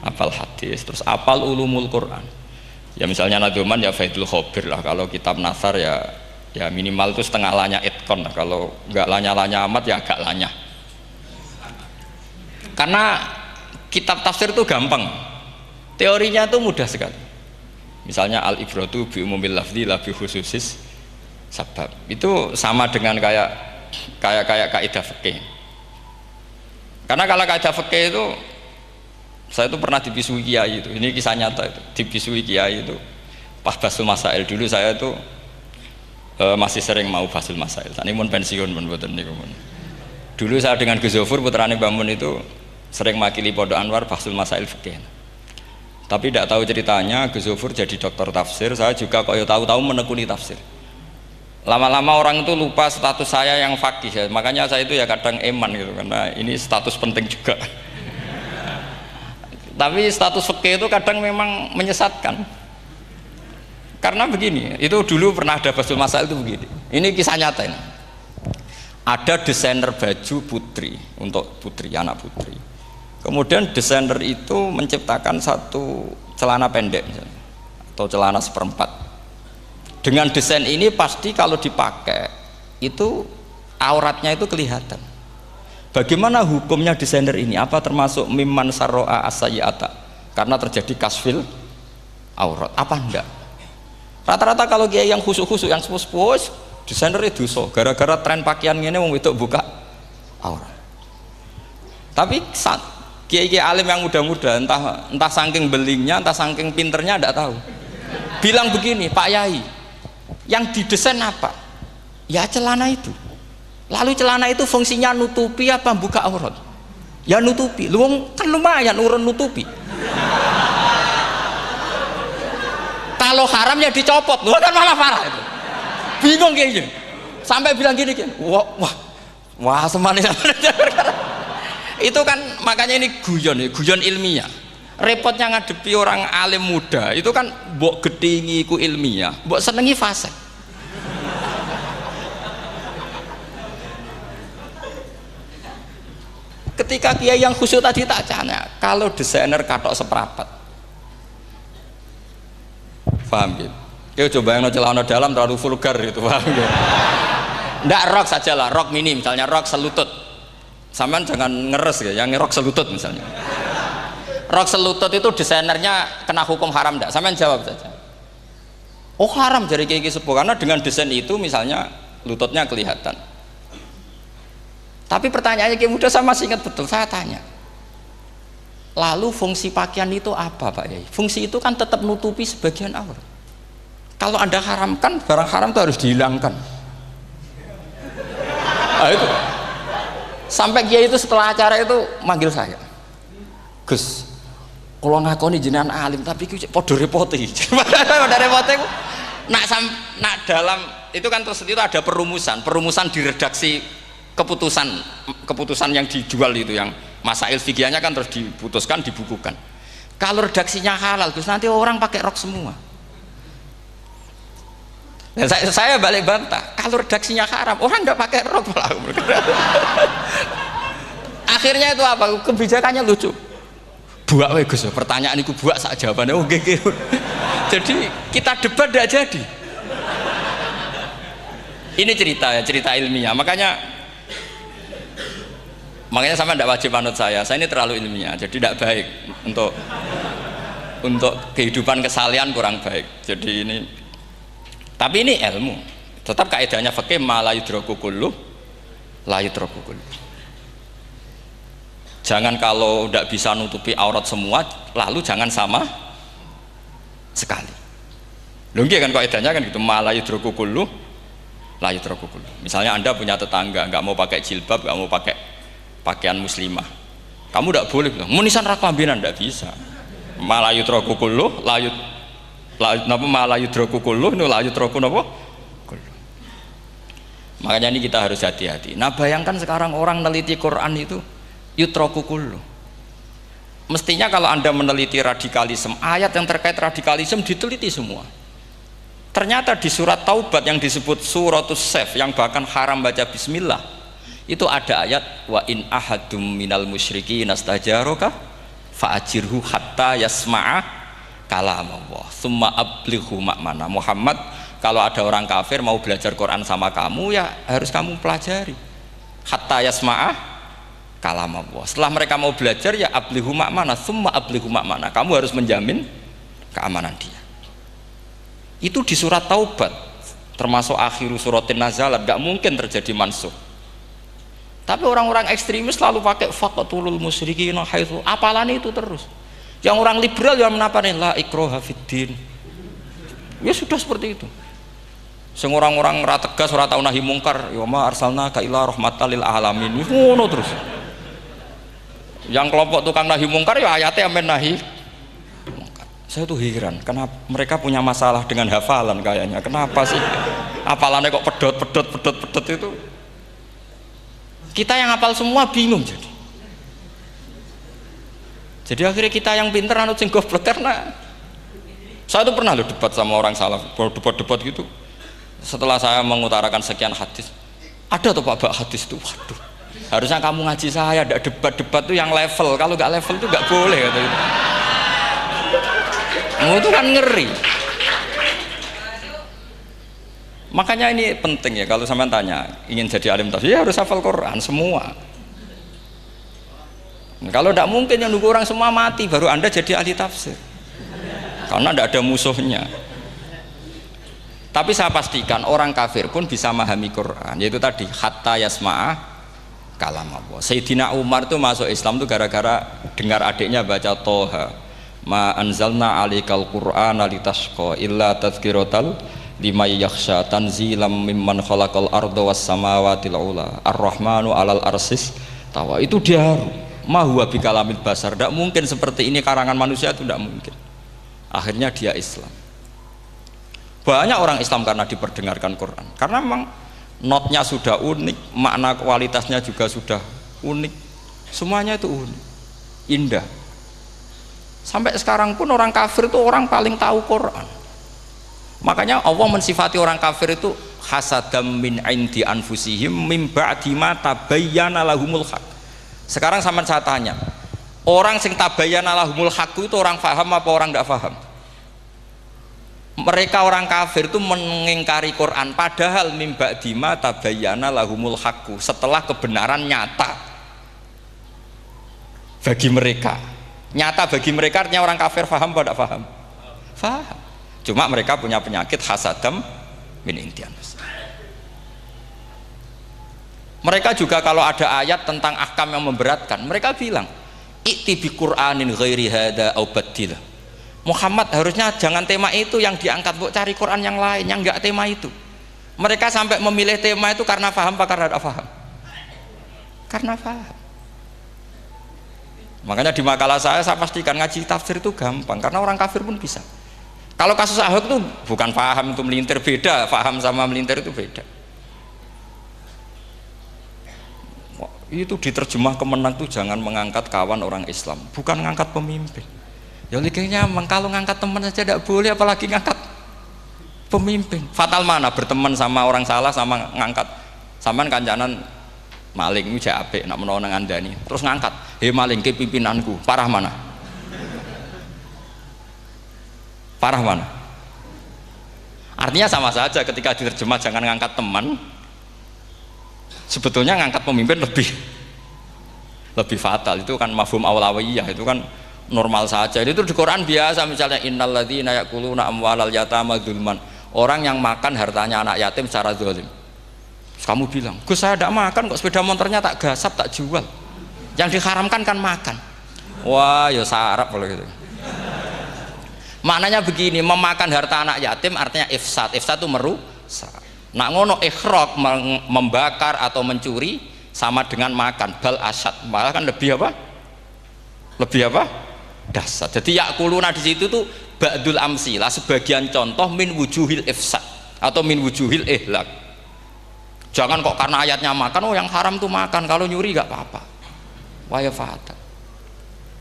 hafal hadis, terus hafal ulumul Quran. Ya misalnya Nadoman ya Faidul Khobir lah, kalau kitab Nasar ya minimal itu setengah lanya itkon lah, kalau nggak lanya-lanya amat ya agak lanya. Karena kitab tafsir itu gampang, teorinya itu mudah sekali. Misalnya al-ibratu bi umumil lafzi la bi khususis sabab, itu sama dengan kayak kaidah fikih. Karena kalau kaidah fikih itu saya itu pernah dibisui kiai itu, ini kisah nyata itu, dibisui kiai itu pas basul masail. Dulu saya itu masih sering mau basul masail. Ini mun pensiun mun mboten niku mun. Dulu saya dengan Gus Zofur putrane Mbah Mun itu sering makili Pondok Anwar basul masail fikih. Tapi tidak tahu ceritanya Gus Zofur jadi dokter tafsir, saya juga kok tahu-tahu menekuni tafsir. Lama-lama orang itu lupa status saya yang fakih ya. Makanya saya itu ya kadang eman gitu, karena ini status penting juga. Tapi status fikih itu kadang memang menyesatkan. Karena begini, itu dulu pernah ada basul masail itu begini. Ini kisah nyata ini. Ada desainer baju putri untuk putri, anak putri. Kemudian desainer itu menciptakan satu celana pendek misalnya, atau celana seperempat. Dengan desain ini pasti kalau dipakai itu auratnya itu kelihatan. Bagaimana hukumnya desainer ini? Apa termasuk mimman sarro'a as-sayyi'ata? Karena terjadi kasfil aurat. Apa enggak? Rata-rata kalau kiai yang khusuk-khusuk, yang sepuh-sepuh, desainer itu dosa. Gara-gara tren pakaian ini mau itu buka aurat. Tapi kiai-kiai alim yang muda-muda, entah saking belingnya, entah saking pinternya, tidak tahu. Bilang begini, Pak Yai, yang didesain apa? Ya celana itu. Lalu celana itu fungsinya nutupi apa buka aurat? Ya nutupi. Lu kan lumayan urun nutupi. Kalau haram ya dicopot. Lu kan malah parah itu. Bingung kayaknya. Sampai bilang gini kan. Wah semanis. Itu kan makanya ini guyon ilmiah. Repotnya ngadepi orang alim muda itu kan mbok gedhingi ku ilmiah, mbok senengi fasik. Ketika kiai yang khusyuk tadi tak tanya, kalau desainer katok seprapat, paham gitu? Kau coba yang celana dalam terlalu vulgar itu, paham gitu? Nggak, rok saja lah, rok mini misalnya, rok selutut. Sampean jangan ngeres ya, yang rok selutut misalnya. Rok selutut itu desainernya kena hukum haram enggak? Sampean jawab saja. Oh haram jadi kiai sepuh, karena dengan desain itu misalnya lututnya kelihatan. Tapi pertanyaannya kiai muda saya masih ingat betul, saya tanya. Lalu fungsi pakaian itu apa Pak Yai? Fungsi itu kan tetap nutupi sebagian aurat. Kalau Anda haramkan, barang haram itu harus dihilangkan. Nah, itu. Sampai kiai itu setelah acara itu manggil saya. Gus, kalau ngakoni jenengan alim tapi ku podo repote. Podo repote ku nak dalam itu kan terus itu ada perumusan di redaksi keputusan yang dijual itu, yang masail fikihnya kan terus diputuskan, dibukukan. Kalau redaksinya halal Gus, nanti orang pakai rok semua. Dan saya balik bantah, kalau redaksinya haram, orang nggak pakai rok lah. Akhirnya itu apa? Kebijakannya lucu. Buak we Gus, pertanyaan itu buak sak jawabannya. Oh gege. Jadi kita debat tidak jadi. Ini cerita ya, cerita ilmiah. Makanya sama tidak wajib manut saya. Saya ini terlalu ilmiah, jadi tidak baik untuk kehidupan kesalian kurang baik. Jadi ini. Tapi ini ilmu. Tetap kaidahnya fikih ma la yudraku kullu la yudraku kullu. Jangan kalau tidak bisa nutupi aurat semua, lalu jangan sama sekali. Lho nggih kan kaidahnya kan gitu, ma la yudraku kullu la yudraku kullu. Misalnya Anda punya tetangga nggak mau pakai jilbab, nggak mau pakai pakaian muslimah. Kamu tidak boleh bilang, "Munisan ra klambinan," tidak bisa. Ma la yudraku kullu la napa malah yudraku kulluh nu la yudraku napa kulluh. Makanya ini kita harus hati-hati. Nah bayangkan sekarang orang meneliti Quran itu yudraku kulluh. Mestinya kalau Anda meneliti radikalisme, ayat yang terkait radikalisme diteliti semua. Ternyata di surat Taubat yang disebut suratus Saff yang bahkan haram baca bismillah, itu ada ayat wa in ahadum minal musyrikin nastajaraka fa'ajirhu hatta yasma'a kalam Allah summa ablighu makmana. Muhammad, kalau ada orang kafir mau belajar Quran sama kamu, ya harus kamu pelajari hatta yasma'ah kalam Allah. Setelah mereka mau belajar, ya ablighu makmana summa ablighu makmana, kamu harus menjamin keamanan dia. Itu di surat Taubat, termasuk akhir suratin nazalat, gak mungkin terjadi mansuh. Tapi orang-orang ekstremis selalu pakai faqatulul musyrikin haitsu, apalan itu terus. Yang orang liberal yang menaparin la ikraha fiddin, ya sudah seperti itu. Sing orang-orang ora tegas, ora tau nahi mungkar, ya ma arsalnaka illa rahmatan lil alamin, ngono terus. Yang kelompok tukang nahi mungkar ya ayatnya amen nahi mungkar. Saya tuh heran, kenapa mereka punya masalah dengan hafalan kayaknya. Kenapa sih hafalannya kok pedot itu? Kita yang hafal semua bingung jadi. Jadi akhirnya kita yang pinter anut sing goblok. Karena saya tuh pernah loh debat sama orang salaf, debat gitu. Setelah saya mengutarakan sekian hadis, ada tuh Pak hadis itu, waduh, harusnya kamu ngaji saya, ada debat tuh yang level. Kalau nggak level tuh nggak boleh kata itu. Itu kan ngeri. Makanya ini penting ya, kalau sampean tanya ingin jadi alim tafsir ya harus hafal Quran semua. Kalau tidak mungkin yang nunggu orang semua mati baru Anda jadi ahli tafsir, karena tidak ada musuhnya. Tapi saya pastikan orang kafir pun bisa memahami Quran, yaitu tadi hatta yasma'ah kalam Allah. Sayyidina Umar tuh masuk Islam tuh gara-gara dengar adiknya baca Toha ma anzalna alikal Qur'ana litashqa illa tadhkiratal liman yakhsha tanzilam mimman khalaqal arda was samawati ula ar-rahmanu alal arsis tawa. Itu dia mahuwa bikalamil basar, tidak mungkin seperti ini karangan manusia, itu tidak mungkin. Akhirnya dia Islam. Banyak orang Islam karena diperdengarkan Quran, karena memang notnya sudah unik, makna kualitasnya juga sudah unik, semuanya itu unik, indah. Sampai sekarang pun orang kafir itu orang paling tahu Quran. Makanya Allah mensifati orang kafir itu hasadam min indi anfusihim mim ba'di ma tabayyana lahumul haq. Sekarang sama saya tanya, orang sing tabayyana lahumul haqq itu orang faham apa orang tidak faham? Mereka orang kafir itu mengingkari Quran, padahal mim ba'di ma tabayyana lahumul haqq, setelah kebenaran nyata bagi mereka. Nyata bagi mereka artinya orang kafir faham apa tidak faham? Faham. Cuma mereka punya penyakit hasadam min indi anfusihim. Mereka juga kalau ada ayat tentang ahkam yang memberatkan, mereka bilang i'ti bi Qur'anin ghairi hada au badil. Muhammad harusnya jangan tema itu yang diangkat, bu cari Quran yang lain yang enggak tema itu. Mereka sampai memilih tema itu karena paham apa karena tidak paham? Karena paham. Makanya di makalah saya pastikan ngaji tafsir itu gampang, karena orang kafir pun bisa. Kalau kasus Ahok itu bukan paham itu melintir, beda, paham sama melintir itu beda. Itu diterjemah kemenang tuh jangan mengangkat kawan orang Islam, bukan ngangkat pemimpin. Ya likanya kalau ngangkat teman saja tidak boleh, apalagi ngangkat pemimpin. Fatal mana berteman sama orang salah sama ngangkat sampean kancanan maling iki jek apik nek menawa nang andani. Terus ngangkat, "He maling ke pimpinanku." Parah mana? Parah mana? Artinya sama saja ketika diterjemah jangan ngangkat teman. Sebetulnya ngangkat pemimpin lebih fatal. Itu kan mafhum awlawiyah, itu kan normal saja. Itu di Quran biasa, misalnya innalladzina ya'kuluna amwalal yatama dzulman. Orang yang makan hartanya anak yatim secara zalim. Terus kamu bilang, "Gus, saya tidak makan kok, sepeda motornya tak gasap, tak jual." Yang diharamkan kan makan. Wah, ya sarap kalau gitu. Maknanya begini, memakan harta anak yatim artinya ifsad. Ifsad itu merusak. Nak ngono ikhraq, membakar atau mencuri sama dengan makan, bal asad, malah kan lebih apa? Lebih apa? Dasar. Jadi yakuluna di situ tuh ba'dul amsilah, sebagian contoh min wujuhil ifsad atau min wujuhil ihlak. Jangan kok karena ayatnya makan, oh yang haram tuh makan, kalau nyuri gak apa-apa. Waya fatal.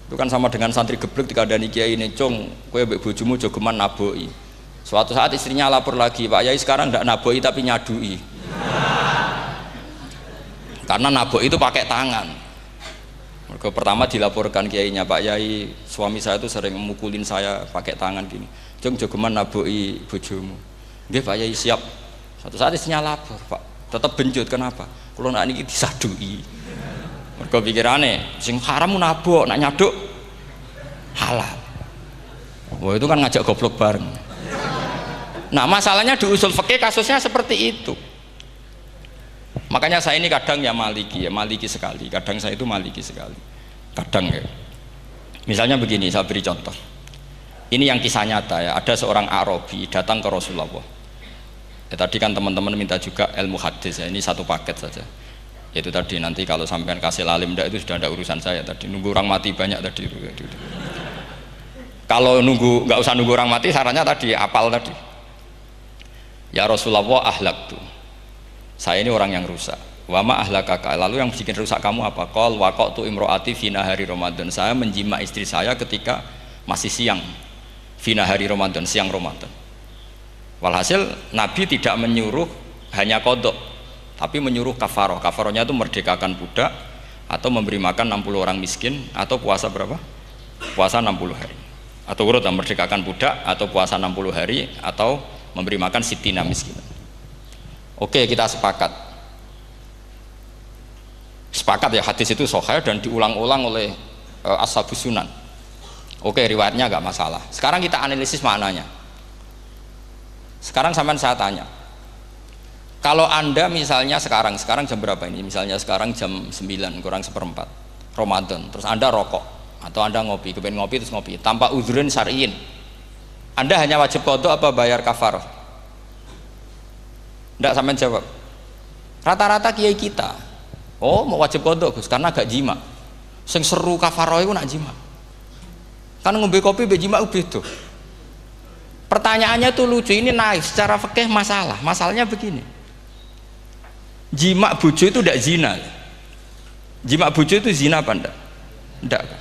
Itu kan sama dengan santri geblek dikandani kiai ini, "Cung, kowe mbek bojomu jogeman naboi." Suatu saat istrinya lapor lagi, "Pak Yai sekarang ndak naboi tapi nyadui." Karena naboi itu pakai tangan. Mereka pertama dilaporkan kiainya, "Pak Yai, suami saya itu sering memukulin saya pakai tangan gini. Cung, jogeman naboi bojomu." "Nggih Pak Yai, siap." Suatu saat istrinya lapor, "Pak, tetap benjut, kenapa? Kalau nak ini disadui." Mereka pikirannya, sing haram nabok, nak nyaduk halal. Wah, itu kan ngajak goblok bareng. Nah, masalahnya di usul fikih kasusnya seperti itu. Makanya saya ini kadang ya maliki sekali. Kadang saya itu maliki sekali. Kadang ya. Misalnya begini, saya beri contoh. Ini yang kisah nyata ya. Ada seorang Arabi datang ke Rasulullah. Ya, tadi kan teman-teman minta juga ilmu hadis ya. Ini satu paket saja. Itu tadi nanti kalau sampean kasih lalim ndak itu sudah ada urusan saya tadi. Nunggu orang mati banyak tadi itu. Kalau nggak usah nunggu orang mati, sarannya tadi apal tadi. "Ya Rasulullah, ahlak tuh. Saya ini orang yang rusak. Wa ma ahlakaka, lalu yang bikin rusak kamu apa? Qol waqatu imroati fi nahari Ramadan. Saya menjima istri saya ketika masih siang. Fi nahari Ramadan, siang Ramadan. Walhasil Nabi tidak menyuruh hanya kodok, tapi menyuruh kafaroh. Kafarohnya itu merdekakan budak atau memberi makan 60 orang miskin atau puasa berapa? Puasa 60 hari. Atau urut merdekakan budak atau puasa 60 hari atau memberi makan sitina miskin. Oke, kita sepakat ya, hadis itu sahih dan diulang-ulang oleh ashabus sunan. Oke, riwayatnya agak masalah. Sekarang kita analisis maknanya. Sekarang sampean saya tanya, kalau anda misalnya sekarang jam berapa ini? Misalnya sekarang jam 9 kurang seperempat Ramadan, terus anda rokok atau anda ngopi, kepengen ngopi terus ngopi tanpa udhrin syar'iyyin, anda hanya wajib qadha apa bayar kafarah? Ndak, sampean jawab. Rata-rata kiai kita, oh mau wajib qadha Gus karena gak jima. Sing seru kafarah itu nak jima. Kan ngombe kopi be jima beda. Pertanyaannya tuh lucu, ini naif secara fikih masalah. Masalahnya begini. Jima bojo itu tidak zina. Jima bojo itu zina apa enggak? Enggak kan?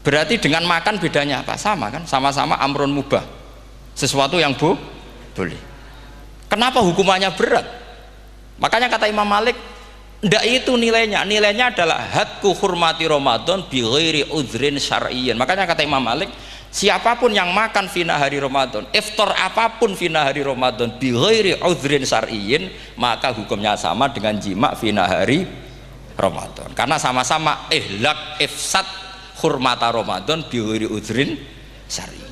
Berarti dengan makan bedanya apa? Sama kan? Sama-sama amrun mubah. Sesuatu yang boleh. Kenapa hukumannya berat? Makanya kata Imam Malik, enggak itu nilainya. Nilainya adalah hadku hurmati Ramadan bi ghairi udhrin syar'iyyin. Makanya kata Imam Malik, siapapun yang makan fina hari Ramadan, iftar apapun fina hari Ramadan bi ghairi udhrin syar'iyyin, maka hukumnya sama dengan jima fina hari Ramadan. Karena sama-sama ihlak ifsad hurmata Ramadan bi ghairi udhrin syar'iyyin.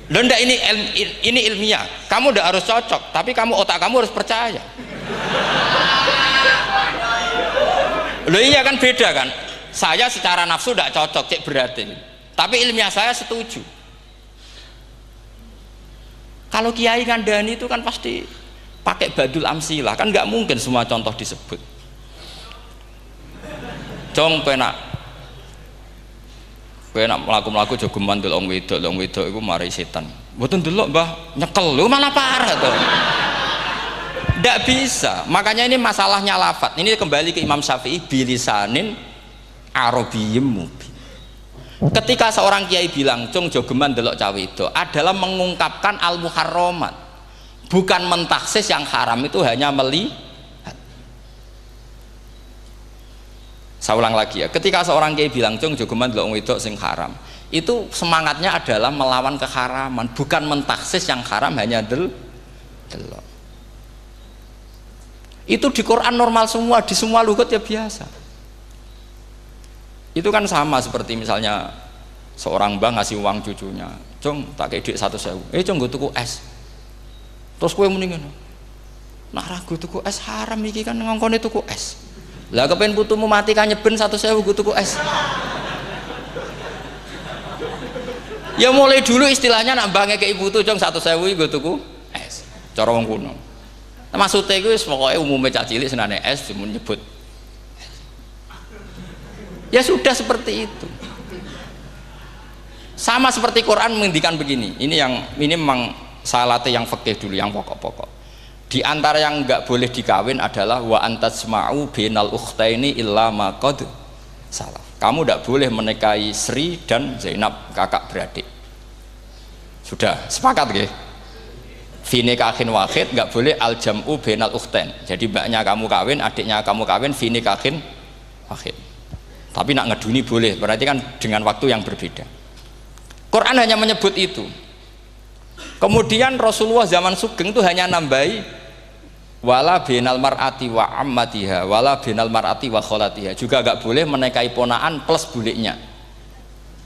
Loh, enggak, ini ilmiah. Kamu udah harus cocok, tapi otak kamu harus percaya. Loh iya kan, beda kan? Saya secara nafsu tidak cocok, cek berarti. Tapi ilmiah saya setuju. Kalau kiai ngandani itu kan pasti pakai badul amsilah, kan nggak mungkin semua contoh disebut. Jong penak melaku jogeman delok wedok iku mari setan. Mboten delok Mbah, nyekel lho malah parah to. Ndak bisa. Makanya ini masalahnya lafat. Ini kembali ke Imam Syafi'i bilisanin arabiyyim mubin. Ketika seorang kiai bilang cung jogeman delok cawe itu adalah mengungkapkan al muharramat, bukan mentaksis yang haram itu hanya melihat. Saya ulang lagi ya, ketika seorang kiai bilang cung jogeman delok wedok sing haram, itu semangatnya adalah melawan keharaman, bukan mentaksis yang haram hanya delok. Itu di Quran normal semua, di semua lugat ya biasa. Itu kan sama seperti misalnya seorang mbah ngasih uang cucunya, cung tak kayak duit 100.000, cung gue tuku es, terus gue mendingan nak ragu tuku es haram iki kan ngongkone tuku es, lah kepen putumu mati kan nyeben 100.000 gue tuku es. Ya mulai dulu istilahnya nak mbah ngekek ibu tuh cung 100.000 gue tuku es, cara wong kuno. Maksudnya gue pokoknya umumnya cah cilik senane es cuma nyebut. Ya sudah seperti itu. Sama seperti Quran menghentikan begini. Ini memang salate yang fikih dulu, yang pokok-pokok. Di antara yang nggak boleh dikawin adalah wa antasma'u bainal ukhtaini illa ma qad salaf. Kamu tidak boleh menikahi Sri dan Zainab, kakak beradik. Sudah sepakat nggih? Fi nikahin wahid nggak boleh al jam'u bainal ukhtain. Jadi mbaknya kamu kawin, adiknya kamu kawin fi nikahin wahid. Tapi nak ngeduni boleh, berarti kan dengan waktu yang berbeda. Quran hanya menyebut itu. Kemudian Rasulullah zaman Sugeng itu hanya nambahi wala binal mar'ati wa ammatiha wala binal mar'ati wa kholatiha, juga gak boleh menikahi ponaan plus buliknya,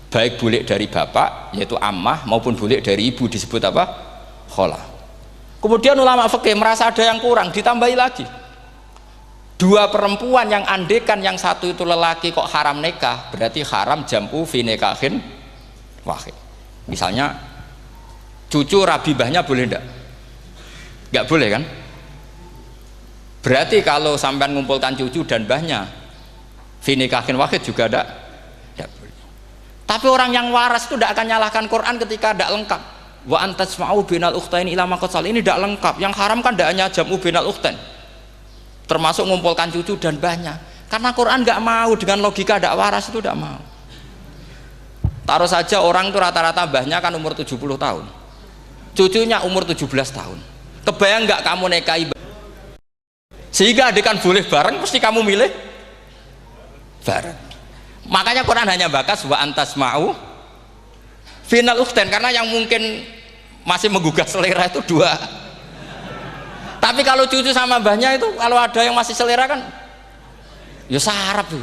baik bulik dari bapak yaitu ammah maupun bulik dari ibu disebut apa? Kholah. Kemudian ulama fikih merasa ada yang kurang, ditambahi lagi. Dua perempuan yang andekan yang satu itu lelaki kok haram nikah, berarti haram jam'u fi nikahin wahid. Misalnya cucu rabibahnya boleh enggak? Enggak boleh kan? Berarti kalau sampean ngumpulkan cucu dan mbahnya fi nikahin wahid juga enggak boleh. Tapi orang yang waras itu tidak akan nyalahkan Quran ketika tidak lengkap. Wa antasma'u bainal ukhtain ila ma qad sal, ini tidak lengkap. Yang haram kan tidak hanya jam'u bainal ukhtain, termasuk mengumpulkan cucu dan mbahnya, karena Quran nggak mau dengan logika tidak waras itu, tidak mau. Taruh saja orang itu rata-rata mbahnya kan umur 70 tahun, cucunya umur 17 tahun, kebayang nggak kamu nikahi sehingga adik kan boleh bareng, pasti kamu milih bareng. Makanya Quran hanya bakas wa antasma'u final ukhtain, karena yang mungkin masih menggugah selera itu dua. Tapi kalau cucu sama mbahnya itu, kalau ada yang masih selera kan ya sarap tuh.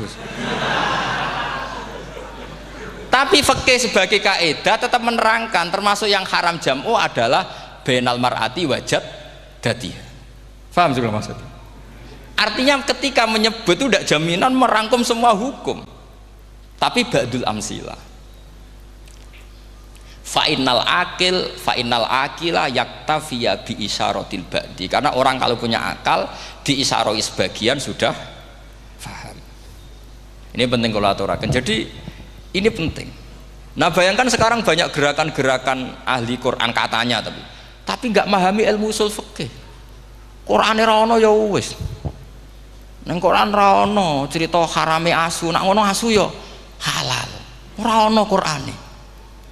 Tapi fikih sebagai kaidah tetap menerangkan termasuk yang haram jam'u adalah bainal mar'ati wajad dadiha. Paham juga maksudnya? Artinya ketika menyebut itu tidak jaminan merangkum semua hukum, tapi ba'dul amsilah. Fa'innal akila yaktafiya bi isyaratil ba'di, karena orang kalau punya akal diisyaroi sebagian sudah faham. Ini penting kalau aturakan. Jadi ini penting. Nah bayangkan sekarang banyak gerakan-gerakan ahli Quran katanya, tapi nggak memahami ilmu usul fikih. Qur'ane ra ono ya wis. Nang Quran ra ono cerita harame asu, nak ngono asu ya halal. Ora ono Qur'ane.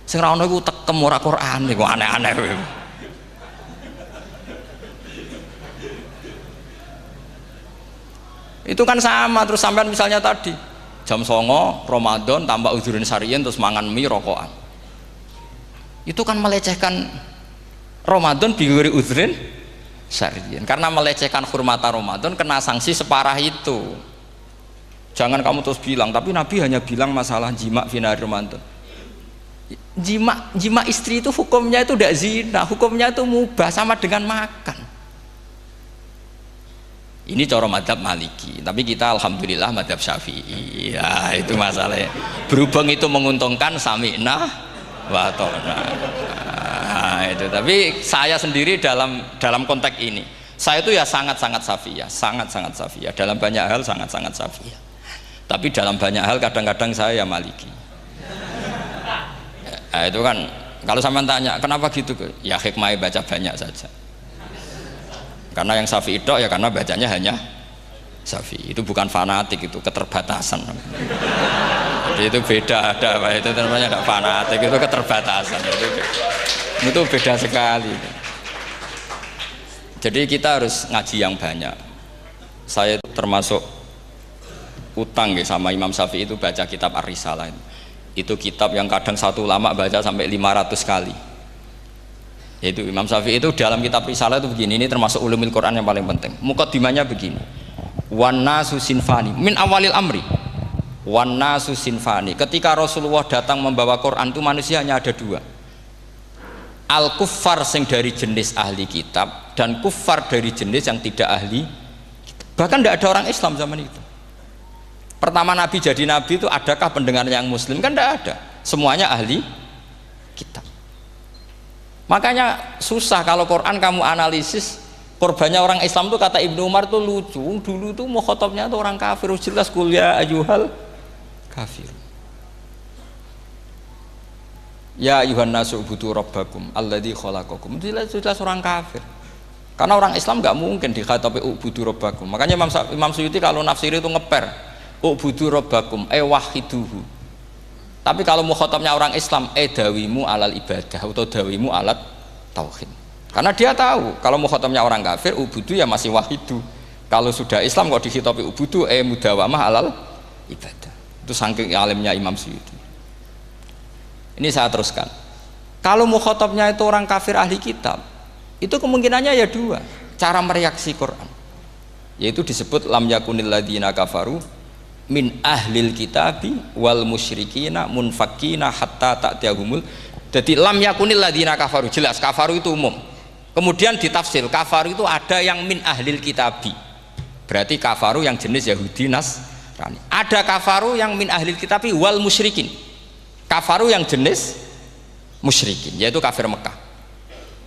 Sing ra ono iku tekem ora Quran iku aneh-aneh. Itu kan sama. Terus sampean misalnya tadi jam 09.00 Ramadan tambah uzurin syariyin terus mangan mie rokokan, itu kan melecehkan Ramadan biguri uzurin syariyin, karena melecehkan hurmata Ramadan kena sanksi separah itu. Jangan kamu terus bilang tapi Nabi hanya bilang masalah jima fi nahar Ramadan. Jima istri itu hukumnya itu tidak zina, hukumnya itu mubah, sama dengan makan. Ini cara madzhab Maliki, tapi kita alhamdulillah madzhab Syafi'i. Ya itu masalahnya. Berhubung itu menguntungkan sami'na wa ta'na. Nah, itu. Tapi saya sendiri dalam konteks ini, saya itu ya sangat-sangat Syafi'iyah, sangat-sangat Syafi'iyah. Dalam banyak hal sangat-sangat Syafi'iyah. Tapi dalam banyak hal kadang-kadang saya ya Maliki. Nah, itu kan kalau sampean tanya kenapa gitu, ya hikmah baca banyak saja. Karena yang Syafi'i itu ya karena bacanya hanya Syafi'i, itu bukan fanatik, itu keterbatasan. Itu beda, ada apa itu namanya tidak fanatik, itu keterbatasan. Itu beda sekali. Jadi kita harus ngaji yang banyak. Saya termasuk utang ya sama Imam Syafi'i itu baca kitab Ar-Risalah. Itu kitab yang kadang satu ulama baca sampai 500 kali. Yaitu Imam Syafi'i itu dalam kitab Risalah itu begini, ini termasuk ulumul Quran yang paling penting. Muqaddimahnya begini. Wan nasu sinfani min awalil amri. Wan nasu sinfani. Ketika Rasulullah datang membawa Quran itu manusia hanya ada dua. Al-kuffar sing dari jenis ahli kitab dan kuffar dari jenis yang tidak ahli kitab. Bahkan tidak ada orang Islam zaman itu. Pertama Nabi jadi Nabi itu adakah pendengar yang Muslim? Kan tidak ada. Semuanya ahli kitab. Makanya susah kalau Quran kamu analisis korbannya orang Islam tuh, kata Ibnu Umar tuh lucu. Dulu tuh mukhotobnya tuh orang kafir, jelas kuliah ayuhal kafir. Ya ayuhan nasu ubudu rabbakum alladzi khalaqakum. Jelas orang kafir. Karena orang Islam nggak mungkin dikhatabi ubudu rabbakum. Makanya Imam Suyuti kalau nafsiri itu ngeper ubudu rabbakum wahiduhu. Tapi kalau mukhatabnya orang Islam dawimu alal ibadah atau dawimu alat tauhid. Karena dia tahu kalau mukhatabnya orang kafir ubudu ya masih wahidu. Kalau sudah Islam kok dikhitabi ubudu mudawamah alal ibadah. Itu saking alimnya Imam Suyuti. Ini saya teruskan. Kalau mukhatabnya itu orang kafir ahli kitab, itu kemungkinannya ya dua cara mereaksi Quran, yaitu disebut lam yakunil ladzina kafaru min ahlil kitabi wal musyrikina munfakina hatta ta'tiyahumul. Jadi lam yakunil ladzina kafaru, jelas kafaru itu umum. Kemudian ditafsir kafaru itu ada yang min ahlil kitabi, berarti kafaru yang jenis Yahudi Nasrani. Ada kafaru yang min ahlil kitabi wal musyrikin, kafaru yang jenis musyrikin, yaitu kafir Mekah.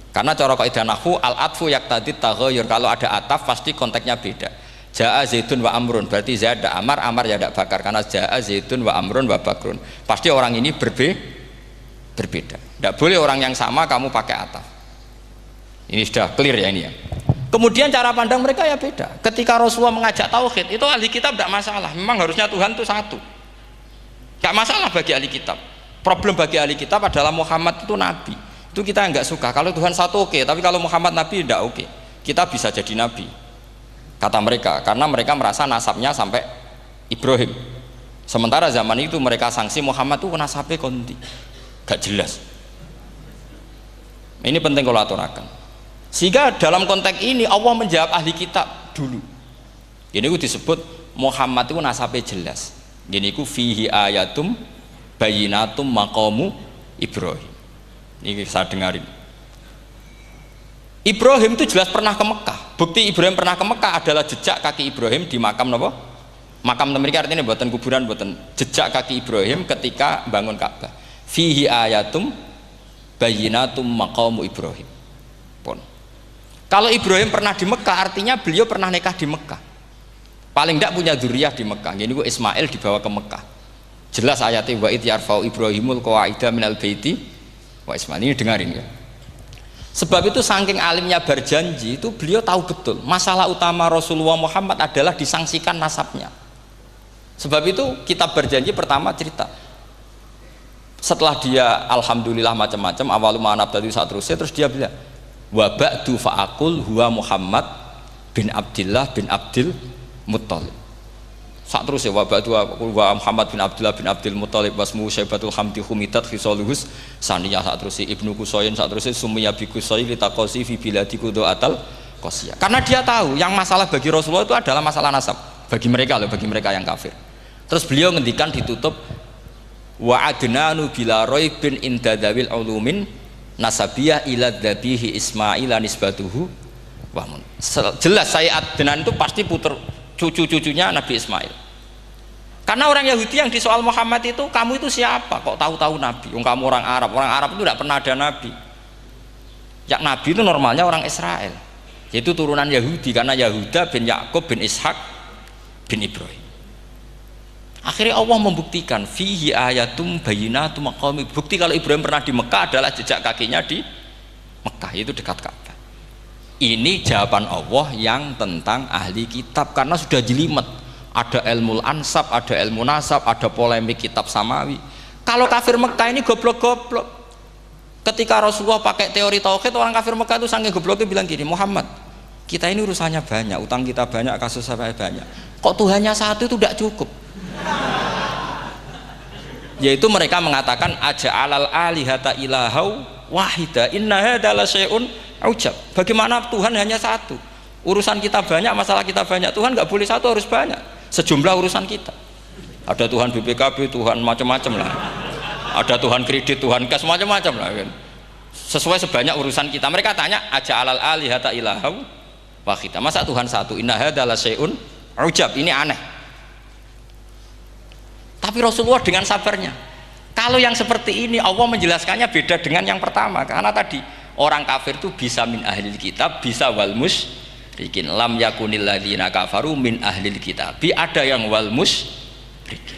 Karena cara kaidah nahwu al-atfu yaqtadi taghayyur, kalau ada ataf pasti konteksnya beda. Jaa Zaidun wa Amrun, berarti Zaid ada Amar, Amar ya ada Bakar. Karena Jaa Zaidun wa Amrun wa Bakrun, pasti orang ini berbeda. Tidak boleh orang yang sama kamu pakai ataf. Ini sudah clear ya ini ya. Kemudian cara pandang mereka ya beda. Ketika Rasulullah mengajak tauhid, itu ahli kitab tidak masalah. Memang harusnya Tuhan itu satu. Tidak masalah bagi ahli kitab. Problem bagi ahli kitab adalah Muhammad itu nabi. Itu kita nggak suka. Kalau Tuhan satu oke, tapi kalau Muhammad nabi tidak oke. Kita bisa jadi nabi, kata mereka, karena mereka merasa nasabnya sampai Ibrahim. Sementara zaman itu mereka sanksi Muhammad itu nasabnya konti, gak jelas. Ini penting kalau aturakan. Sehingga dalam konteks ini Allah menjawab ahli kitab dulu. Ini itu disebut Muhammad itu nasabnya jelas. Ini itu fihi ayatum bayinatum maqamu Ibrahim. Ini saya dengarin. Ibrahim itu jelas pernah ke Mekah. Bukti Ibrahim pernah ke Mekah adalah jejak kaki Ibrahim di makam apa? Makam mereka, artinya buatan kuburan, buatan jejak kaki Ibrahim ketika bangun Ka'bah. Fihi ayatum bayinatum maqamu Ibrahim. Pun. Kalau Ibrahim pernah di Mekah, artinya beliau pernah nikah di Mekah. Paling tidak punya dzurriyyah di Mekah. Ini gua Ismail dibawa ke Mekah. Jelas ayatnya wa id yarfa'u Ibrahimul qawaida minal baiti wa Ismail. Ini dengarin ya. Sebab itu saking alimnya berjanji itu beliau tahu betul masalah utama Rasulullah Muhammad adalah disangsikan nasabnya. Sebab itu kitab berjanji pertama cerita setelah dia alhamdulillah macam-macam awalu ma'anab tadi saat terus dia bilang wa ba'du fa'akul huwa Muhammad bin Abdillah bin Abdil Muttalib. Saat terus ya wabatu wa Muhammad bin Abdullah bin Abdul Muttalib wasmu Syaibatul Hamdi Humidat Khisaluhus saniyah. Saat terus Ibnu Qusayn, saat terus Sumiyah bi Qusay li taqasi fi biladi Qudatal Qasiyah. Karena dia tahu yang masalah bagi Rasulullah itu adalah masalah nasab bagi mereka loh, bagi mereka yang kafir. Terus beliau ngendikan ditutup wa adnanu bila raibin indadawil ulumin nasabiyah ila dzabihi Ismail nisbatuhu wa mun. Jelas saya Adnan itu pasti puter cucu-cucunya Nabi Ismail. Karena orang Yahudi yang disoal Muhammad itu, kamu itu siapa? Kok tahu-tahu Nabi? Kamu orang Arab. Orang Arab itu tidak pernah ada Nabi. Yang Nabi itu normalnya orang Israel, yaitu turunan Yahudi, karena Yahuda bin Yakub bin Ishak bin Ibrahim. Akhirnya Allah membuktikan fihi ayatum bayinatum maqami. Bukti kalau Ibrahim pernah di Mekah adalah jejak kakinya di Mekah, itu dekat Ka'bah. Ini jawaban Allah yang tentang ahli kitab, karena sudah jelimet ada ilmu ansab, ada ilmu nasab, ada polemik kitab samawi. Kalau kafir Mekah ini goblok-goblok. Ketika Rasulullah pakai teori tauhid, orang kafir Mekah itu saking gobloknya bilang gini, Muhammad, kita ini urusannya banyak, utang kita banyak, kasus saya banyak, kok Tuhannya satu itu tidak cukup. Yaitu mereka mengatakan aja'alal alihata ilahau wahida inna hadza la syai'un ujab. Bagaimana Tuhan hanya satu? Urusan kita banyak, masalah kita banyak, Tuhan nggak boleh satu, harus banyak sejumlah urusan kita. Ada Tuhan BPKB, Tuhan macam-macam lah, ada Tuhan kredit, Tuhan kas, macam-macam lah kan. Sesuai sebanyak urusan kita. Mereka tanya aja'alal alihata ilahau wahida, masa Tuhan satu? Inna hadza la syai'un ujab. Ini aneh. Tapi Rasulullah dengan sabarnya, kalau yang seperti ini Allah menjelaskannya beda dengan yang pertama. Karena tadi orang kafir itu bisa min ahlil kitab, bisa wal musyrikin. Lam yakunil ladzina kafaru min ahlil kitab, ada yang wal musyrikin.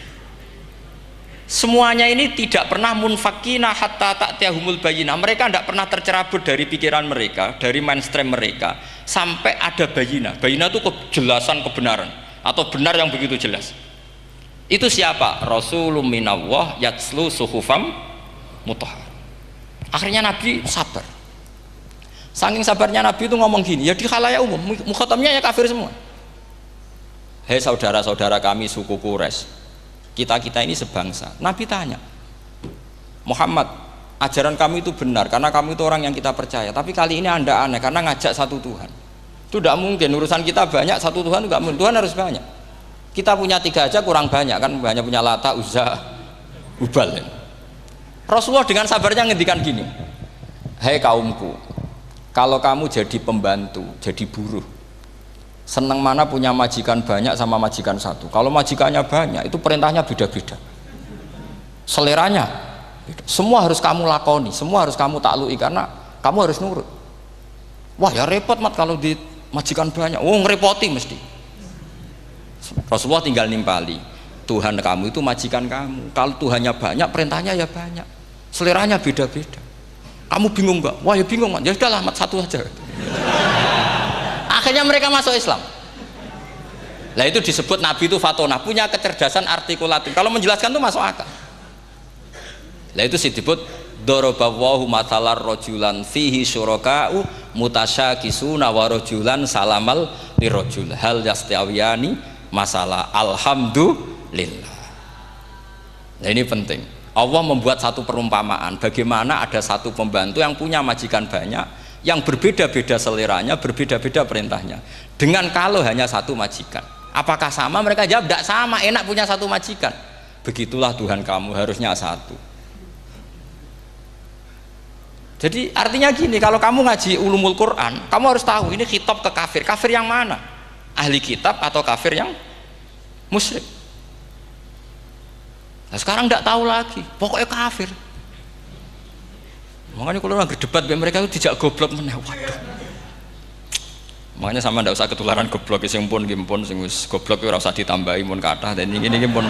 Semuanya ini tidak pernah munfakina hatta ta'tiyahumul bayyinah. Mereka tidak pernah tercerabut dari pikiran mereka, dari mainstream mereka, sampai ada bayyinah. Bayyinah itu kejelasan kebenaran atau benar yang begitu jelas. Itu siapa? Rasulun minallah yatslu suhufam mutahhar. Akhirnya Nabi sabar. Saking sabarnya Nabi itu ngomong gini, ya di khalayak umum, mukhatamnya ya kafir semua. Hei saudara-saudara kami suku Quraisy, kita ini sebangsa. Nabi tanya, Muhammad, ajaran kami itu benar karena kami itu orang yang kita percaya, tapi kali ini Anda aneh karena ngajak satu Tuhan. Itu tidak mungkin, urusan kita banyak, satu Tuhan itu tidak mungkin, Tuhan harus banyak. Kita punya 3 aja kurang banyak kan, hanya punya Lata, Uzza, Hubal. Rasulullah dengan sabarnya ngendikan gini, hei kaumku, kalau kamu jadi pembantu, jadi buruh, senang mana punya majikan banyak sama majikan satu. Kalau majikannya banyak, itu perintahnya beda-beda, seleranya beda. Semua harus kamu lakoni, semua harus kamu taklui karena kamu harus nurut. Wah ya repot mat kalau di majikan banyak, ngerepoti mesti. Rasulullah tinggal nimpali, Tuhan kamu itu majikan kamu, kalau Tuhannya banyak perintahnya ya banyak, seleranya beda-beda. Kamu bingung nggak? Wah ya bingung, ya sudah lah satu aja. Akhirnya mereka masuk Islam. Nah itu disebut Nabi itu fatona, punya kecerdasan artikulatif, kalau menjelaskan itu masuk akal. Nah itu disebut dorobawahu matalar rojulan fihi syuraka'u mutasyakisuna wa rojulan salamal lirojul hal yastawiyani masalah alhamdulillah. Nah ini penting. Allah membuat satu perumpamaan bagaimana ada satu pembantu yang punya majikan banyak, yang berbeda-beda seleranya, berbeda-beda perintahnya, dengan kalau hanya satu majikan. Apakah sama? Mereka jawab tidak sama, enak punya satu majikan. Begitulah Tuhan kamu, harusnya satu. Jadi artinya gini, kalau kamu ngaji ulumul Quran, kamu harus tahu ini khitab ke kafir. Kafir yang mana? Ahli kitab atau kafir yang musyrik? Nah sekarang tidak tahu lagi, pokoknya kafir. Makanya kalau orang berdebat mereka itu tidak goblok meneh. Waduh. Makanya sama tidak usah ketularan goblok, sing pun sing wis goblok ora usah ditambahi mun kathah dan ini pun.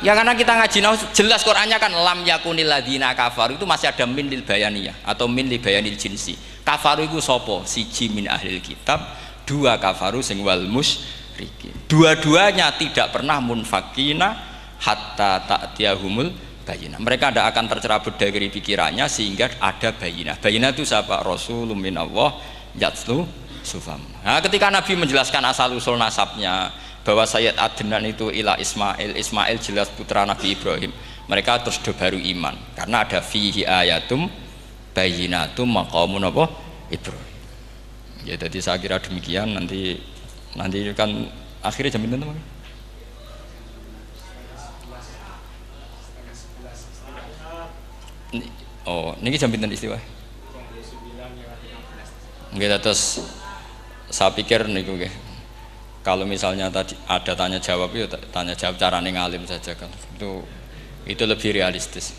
Ya karena kita ngaji jelas Qur'annya kan lam yakunil ladzina kafaru, itu masih ada min lil bayaniyah atau min li bayanil jinsi. Kafaru itu sopo? Siji min ahlil kitab, 2 kafaru sing wal musyrikin. Dua-duanya tidak pernah munfakina hatta ta'tiyahumul bayyinah. Mereka tidak akan tercerabut dari pikirannya sehingga ada bayyinah. Bayyinah itu siapa? Rasulun minallah yatslu sufam. Nah, ketika Nabi menjelaskan asal usul nasabnya bahwa Sayyid Adnan itu ila Ismail jelas putra Nabi Ibrahim, mereka terus baru iman karena ada fihi ayatum bayyinatum maqamun apa Ibrahim. Ya jadi saya kira demikian. Nanti kan akhirnya jam pinten teman. Oh, niki jam pinten istiwa? Nggih, terus saya pikir niku nggih. Kalau misalnya tadi ada tanya jawab, ya tanya jawab carane ngalim saja kan. Itu lebih realistis.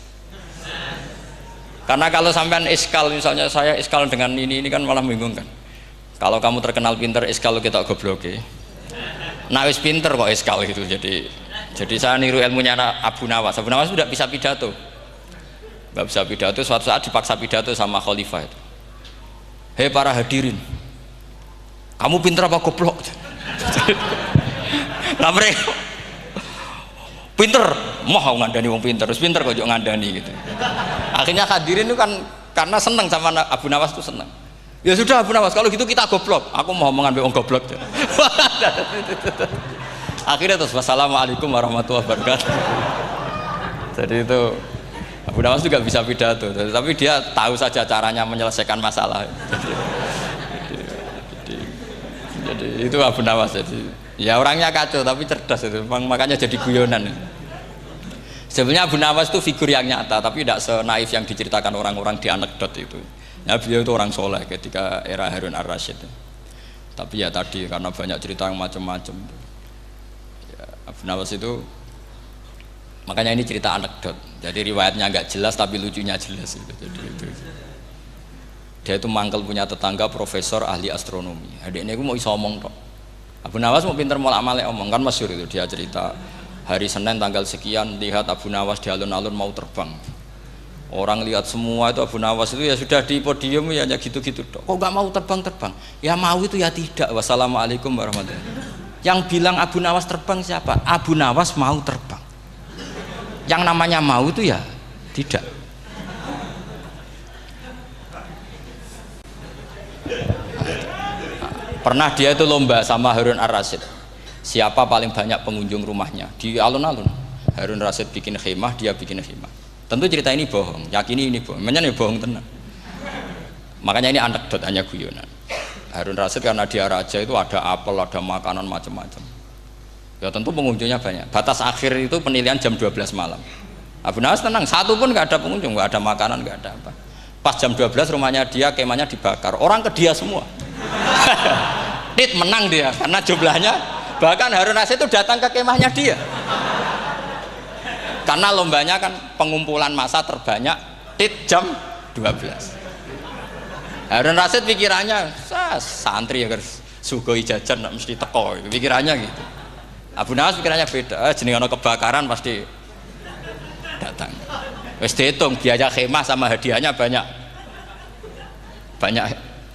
Karena kalau sampean iskal, misalnya saya iskal dengan ini kan malah bingung kan. Kalau kamu terkenal pinter, iskal kita gobloke. Nah wis pinter kok iskal gitu. Jadi saya niru ilmunya Abu Nawas. Abu Nawas tidak bisa pidato. Nggak bisa pidato, suatu saat dipaksa pidato sama khalifah itu. Hei para hadirin, kamu pinter apa goblok? Lah mereka pinter, mau ngandani wong pinter, terus pinter kok ngandani gitu. Akhirnya hadirin itu kan karena seneng sama Abu Nawas itu seneng. Ya sudah Abu Nawas, kalau gitu kita goblok. Aku mau ngambil wong goblok. Akhirnya terus wassalamualaikum warahmatullahi wabarakatuh. Jadi itu Abu Nawas juga bisa pidato, tapi dia tahu saja caranya menyelesaikan masalah. Jadi itu Abu Nawas. Jadi ya orangnya kacau tapi cerdas itu, makanya jadi guyonan. Sebenarnya Abu Nawas itu figur yang nyata, tapi tidak senaif yang diceritakan orang-orang di anekdot itu. Ya beliau itu orang soleh ketika era Harun ar-Rasyid. Tapi ya tadi karena banyak cerita yang macam-macam. Ya, Abu Nawas itu, makanya ini cerita anekdot. Jadi riwayatnya nggak jelas tapi lucunya jelas. Jadi itu. Dia itu mangkel punya tetangga profesor ahli astronomi. Adiknya aku mau iso omong tok. Abu Nawas mau pinter molak-malik omong, kan masyhur itu dia cerita hari Senin tanggal sekian lihat Abu Nawas di alun-alun mau terbang. Orang lihat semua itu Abu Nawas itu ya sudah di podium ya hanya gitu-gitu tok. Kok nggak mau terbang-terbang? Ya mau itu ya tidak. Wassalamualaikum warahmatullahi wabarakatuh. Yang bilang Abu Nawas terbang siapa? Abu Nawas mau terbang. Yang namanya mau itu ya tidak. Pernah dia itu lomba sama Harun ar-Rasyid, siapa paling banyak pengunjung rumahnya di alun-alun. Harun ar-Rasyid bikin khemah, dia bikin khemah. Tentu cerita ini bohong, yakini ini bohong, makanya bohong tenang. Makanya ini anekdot, hanya guyonan. Harun ar-Rasyid karena dia raja itu ada apel, ada makanan macam-macam. Ya tentu pengunjungnya banyak. Batas akhir itu penilaian jam 12 malam. Abu Nawas tenang, satu pun nggak ada pengunjung, nggak ada makanan, nggak ada apa. Pas jam 12 rumahnya dia, kemahnya dibakar, orang ke dia semua. Tit menang dia karena jumlahnya, bahkan Harun ar-Rasyid itu datang ke kemahnya dia karena lombanya kan pengumpulan massa terbanyak. Tit jam 12. Harun ar-Rasyid pikirannya santri ya guys, sugoi jajan mesti teko, pikirannya gitu. Abu Nawas pikirannya beda, jeneng ana kebakaran pasti datang. Wis dihitung biaya khemah sama hadiahnya banyak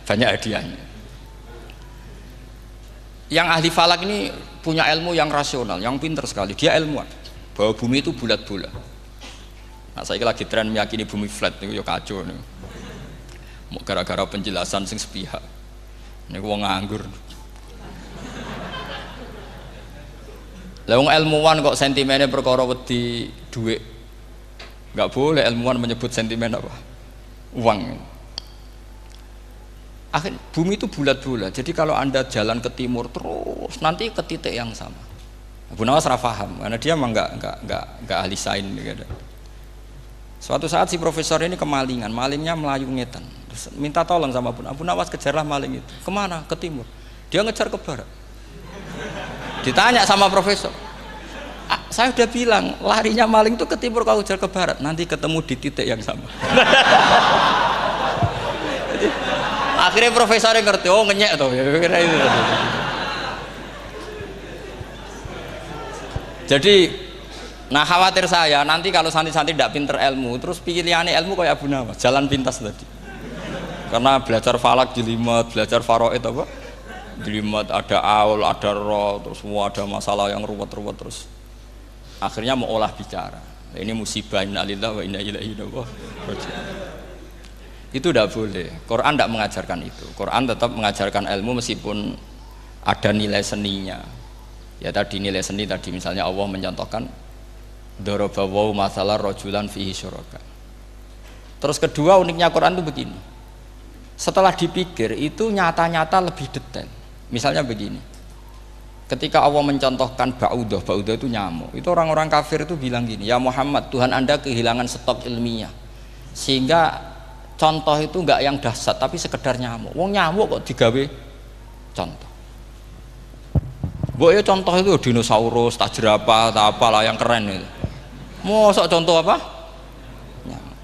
hadiahnya. Yang ahli falak ini punya ilmu yang rasional, yang pinter sekali. Dia ilmuwan bahwa bumi itu bulat-bulat. Nah, saya lagi tren meyakini bumi flat, itu ya kacau nih. Mau gara-gara penjelasan sing sepihak. Ini wong nganggur. Lah wong ilmuwan kok sentimennya perkara wedi duit. Enggak boleh ilmuwan menyebut sentimen apa? Uang. Akhir bumi itu bulat-bulat. Jadi kalau Anda jalan ke timur terus nanti ke titik yang sama. Abu Nawas paham karena dia memang enggak ahli sains gitu. Suatu saat si profesor ini kemalingan, malingnya melayu ngetan. Terus minta tolong sama Abu Nawas, kejarlah maling itu. Kemana? Ke timur. Dia ngejar ke barat. Ditanya sama profesor, saya udah bilang larinya maling itu ke timur, kalau kejar ke barat nanti ketemu di titik yang sama. Akhirnya profesornya ngerti, oh ngenyek tuh ya, kira itu. Jadi nah khawatir saya nanti kalau santri-santri tidak pinter ilmu terus pilihannya ilmu kayak Abu Nawas, jalan pintas tadi. Karena belajar falak jelimet, belajar faraid apa jelimet, ada aul, ada roh, terus semua ada masalah yang ruwet-ruwet, terus akhirnya mau olah bicara. Ini musibah, innalillahi wa inna ilaihi raji'un. Itu tidak boleh. Quran tidak mengajarkan itu. Quran tetap mengajarkan ilmu meskipun ada nilai seninya. Ya tadi nilai seni tadi, misalnya Allah mencontohkan daraba wa masalah rajulan fihi syuraka. Terus kedua uniknya Quran itu begini. Setelah dipikir itu nyata-nyata lebih detail. Misalnya begini. Ketika Allah mencontohkan ba'udah itu nyamuk. Itu orang-orang kafir itu bilang gini, "Ya Muhammad, Tuhan Anda kehilangan stok ilmiah." Sehingga contoh itu enggak yang dahsyat tapi sekedar nyamuk. Wong nyamuk kok digawe contoh. Mbok ya contoh itu dinosaurus, tak jerapah, tak apalah yang keren itu. Mosok contoh apa? Nyamuk.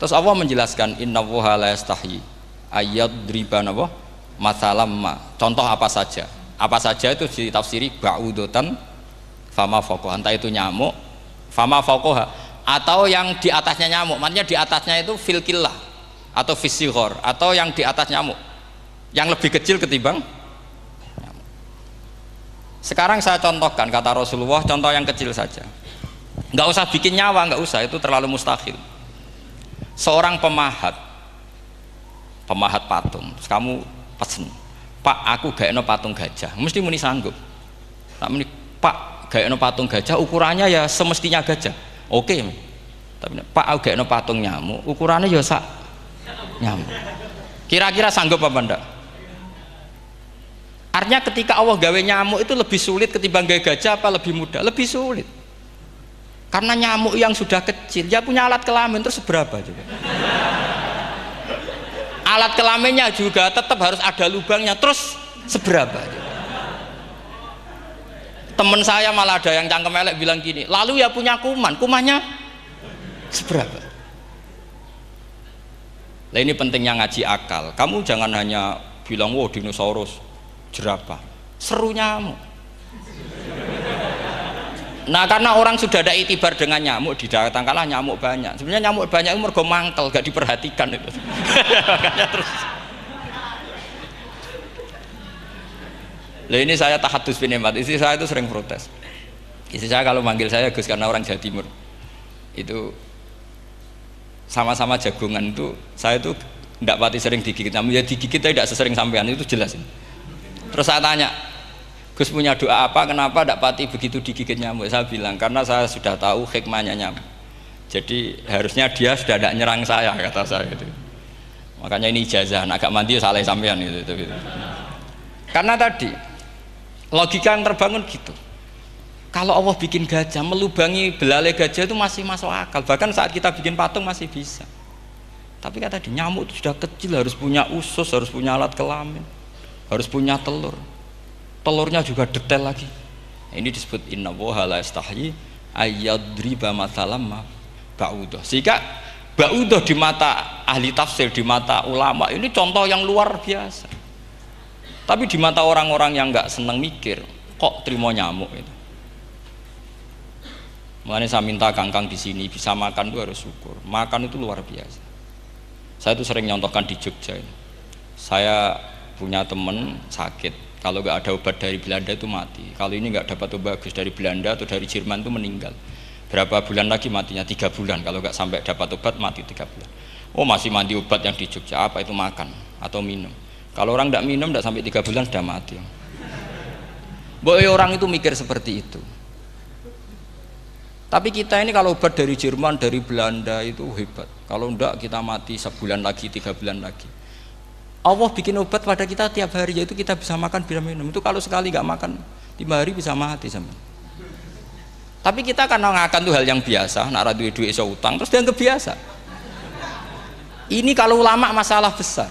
Terus Allah menjelaskan innallaha la yastahi ayyadriban apa? Masalam ma. Contoh apa saja? Apa saja itu ditafsiri ba'udatan fama faqaha. Entah itu nyamuk, fama faqaha atau yang di atasnya nyamuk. Maksudnya di atasnya itu filkillah atau fisighor atau yang di atas nyamuk yang lebih kecil ketimbang nyamuk. Sekarang saya contohkan kata Rasulullah, contoh yang kecil saja. Nggak usah bikin nyawa, nggak usah, itu terlalu mustahil. Seorang pemahat patung, terus kamu pesen, Pak, aku gaekno patung gajah, mesti muni sanggup. Tak muni, Pak, gaekno patung gajah, ukurannya ya semestinya gajah. Oke. Tapi Pak, aku gaekno patung nyamuk, ukurannya ya sak nyamuk. Kira-kira sanggup apa enggak? Artinya ketika Allah gawe nyamuk itu lebih sulit ketimbang gawe gajah apa lebih mudah? Lebih sulit. Karena nyamuk yang sudah kecil, dia punya alat kelamin terus seberapa juga. Alat kelaminnya juga tetap harus ada lubangnya terus seberapa juga. Temen saya malah ada yang cangkem elek bilang gini, lalu ya punya kumannya seberapa? Nah ini pentingnya ngaji akal. Kamu jangan hanya bilang, wow dinosaurus, jerapah, seru nyamuk. Nah karena orang sudah ada itibar dengan nyamuk, didatangkanlah nyamuk banyak. Sebenarnya nyamuk banyak itu mergo mangkel, gak diperhatikan itu. Makanya terus. Lah ini saya tahadus bin Emat, istri saya itu sering protes. Istri saya kalau manggil saya Gus karena orang Jawa Timur. Itu sama-sama jagongan itu, saya itu tidak pati sering digigit nyamuk, ya digigit tidak sesering sampean, itu jelas. Terus saya tanya, Gus punya doa apa, kenapa tidak pati begitu digigit nyamuk? Saya bilang, karena saya sudah tahu hikmahnya nyamuk. Jadi harusnya dia sudah tidak nyerang saya, kata saya itu. Makanya ini ijazah, agak mandi salah sampean gitu. Karena tadi logika yang terbangun gitu. Kalau Allah bikin gajah, melubangi belalai gajah itu masih masuk akal. Bahkan saat kita bikin patung masih bisa. Tapi kata tadi nyamuk itu sudah kecil, harus punya usus, harus punya alat kelamin, harus punya telur. Telurnya juga detail lagi. Ini disebut inna woha la yastahyi ayyadriba mathalam ba'udah. Sehingga ba'udah di mata ahli tafsir, di mata ulama ini contoh yang luar biasa. Tapi di mata orang-orang yang nggak seneng mikir, kok terima nyamuk itu. Makanya saya minta kangkang di sini bisa makan itu harus syukur. Makan itu luar biasa. Saya itu sering nyontohkan di Jogja ini. Saya punya temen sakit. Kalau nggak ada obat dari Belanda itu mati. Kalau ini nggak dapat obat bagus dari Belanda atau dari Jerman itu meninggal. Berapa bulan lagi matinya? 3 bulan. Kalau nggak sampai dapat obat mati 3 bulan. Oh masih mandi obat yang di Jogja. Apa itu makan atau minum? Kalau orang nggak minum nggak sampai 3 bulan sudah mati. Boy orang itu mikir seperti itu. Tapi kita ini kalau obat dari Jerman, dari Belanda itu hebat. Kalau enggak kita mati sebulan lagi, 3 bulan lagi. Allah bikin obat pada kita tiap hari, yaitu kita bisa makan, bisa minum. Itu kalau sekali nggak makan 5 hari bisa mati sama. Tapi kita karena ngakan itu hal yang biasa, nak duit iso utang terus dianggap biasa. Ini kalau ulama masalah besar.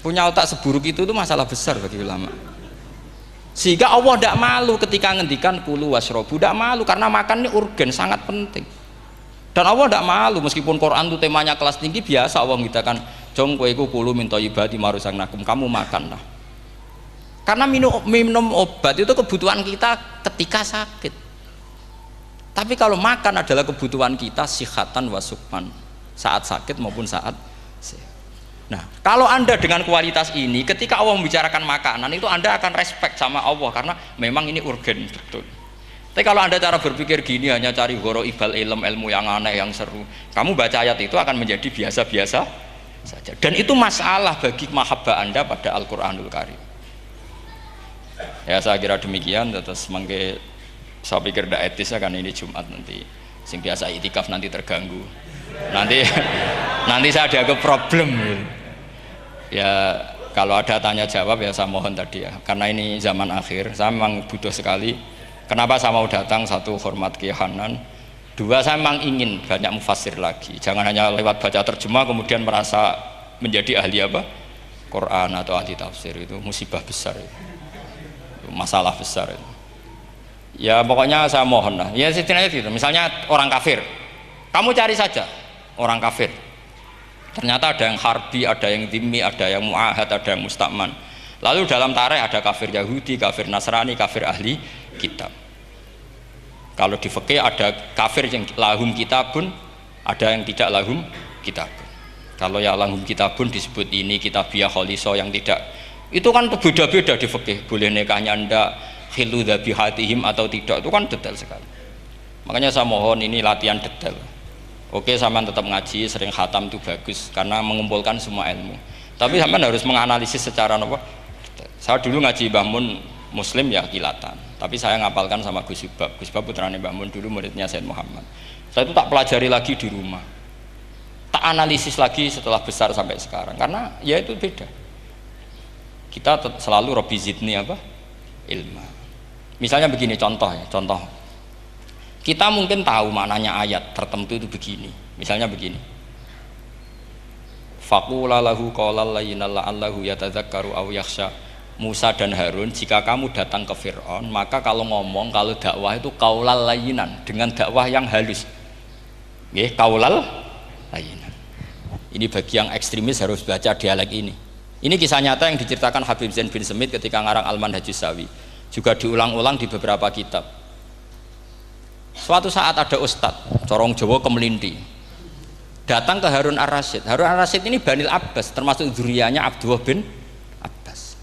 Punya otak seburuk itu masalah besar bagi ulama. Sehingga Allah tidak malu ketika ngendikan kulu wasrobu, tidak malu karena makan ini urgen, sangat penting. Dan Allah tidak malu meskipun Quran itu temanya kelas tinggi, biasa Allah mengatakan jong kowe iku kulu min thayyibati ma razaqnakum, kamu makanlah. Karena minum obat itu kebutuhan kita ketika sakit. Tapi kalau makan adalah kebutuhan kita sihatan wa sukman, saat sakit maupun saat sehat. Nah, kalau Anda dengan kualitas ini ketika Allah membicarakan makanan itu Anda akan respect sama Allah karena memang ini urgen betul. Tapi kalau Anda cara berpikir gini hanya cari goro ibal ilmu yang aneh yang seru, kamu baca ayat itu akan menjadi biasa-biasa saja. Dan itu masalah bagi mahabbah Anda pada Al-Quranul Karim. Ya saya kira demikian. Terus mangke saya pikir tidak etis ya, karena ini Jumat nanti sing biasa itikaf nanti terganggu. Nanti saya ada problem. Ya kalau ada tanya jawab ya saya mohon tadi ya, karena ini zaman akhir saya memang butuh sekali. Kenapa saya mau datang? Satu, hormat Kiai Hanan. Dua, saya memang ingin banyak mufassir lagi. Jangan hanya lewat baca terjemah kemudian merasa menjadi ahli apa? Quran atau ahli tafsir, itu musibah besar itu. Masalah besar itu. Ya pokoknya saya mohon lah. Ya setidaknya gitu. Misalnya orang kafir, kamu cari saja orang kafir. Ternyata ada yang harbi, ada yang dhimmi, ada yang mu'ahad, ada yang mustakman. Lalu dalam tarikh ada kafir Yahudi, kafir Nasrani, kafir ahli kitab. Kalau di fikih ada kafir yang lahum kitabun, ada yang tidak lahum kitabun. Kalau ya lahum kitabun disebut ini kitabiah kholiso yang tidak Itu kan beda-beda di fikih, boleh nikahnya ndak, khilu dzabihatihim atau tidak, itu kan detail sekali. Makanya saya mohon ini latihan detail. Oke, sampean tetap ngaji, sering khatam itu bagus karena mengumpulkan semua ilmu. Tapi sampean harus menganalisis secara apa? Saya dulu ngaji Mbah Mun Muslim ya kilatan, tapi saya ngapalkan sama Gus Ibab. Gus Ibab putrane Mbah Mun, dulu muridnya Said Muhammad. Saya itu tak pelajari lagi di rumah, tak analisis lagi setelah besar sampai sekarang, karena ya itu beda. Kita selalu Rabbi zidni apa? Ilma. Misalnya begini, contoh ya, contoh. Kita mungkin tahu maknanya ayat tertentu itu begini. Misalnya begini. Faqula lahu qawlan layyinan la'allahu yatadzakkaru aw yakhsha. Musa dan Harun, jika kamu datang ke Fir'aun, maka kalau ngomong, kalau dakwah itu qaulal layyinan, dengan dakwah yang halus. Nggih, qaulal layyinan. Ini bagi yang ekstremis harus baca dialek ini. Ini kisah nyata yang diceritakan Habib Zain bin Semit ketika ngarang Al-Manhajus Sawi. Juga diulang-ulang di beberapa kitab. Suatu saat ada ustadz, corong Jawa Kemelinti, datang ke Harun Ar-Rasyid. Harun Ar-Rasyid ini Banil Abbas, termasuk zuriyahnya Abdullah bin Abbas.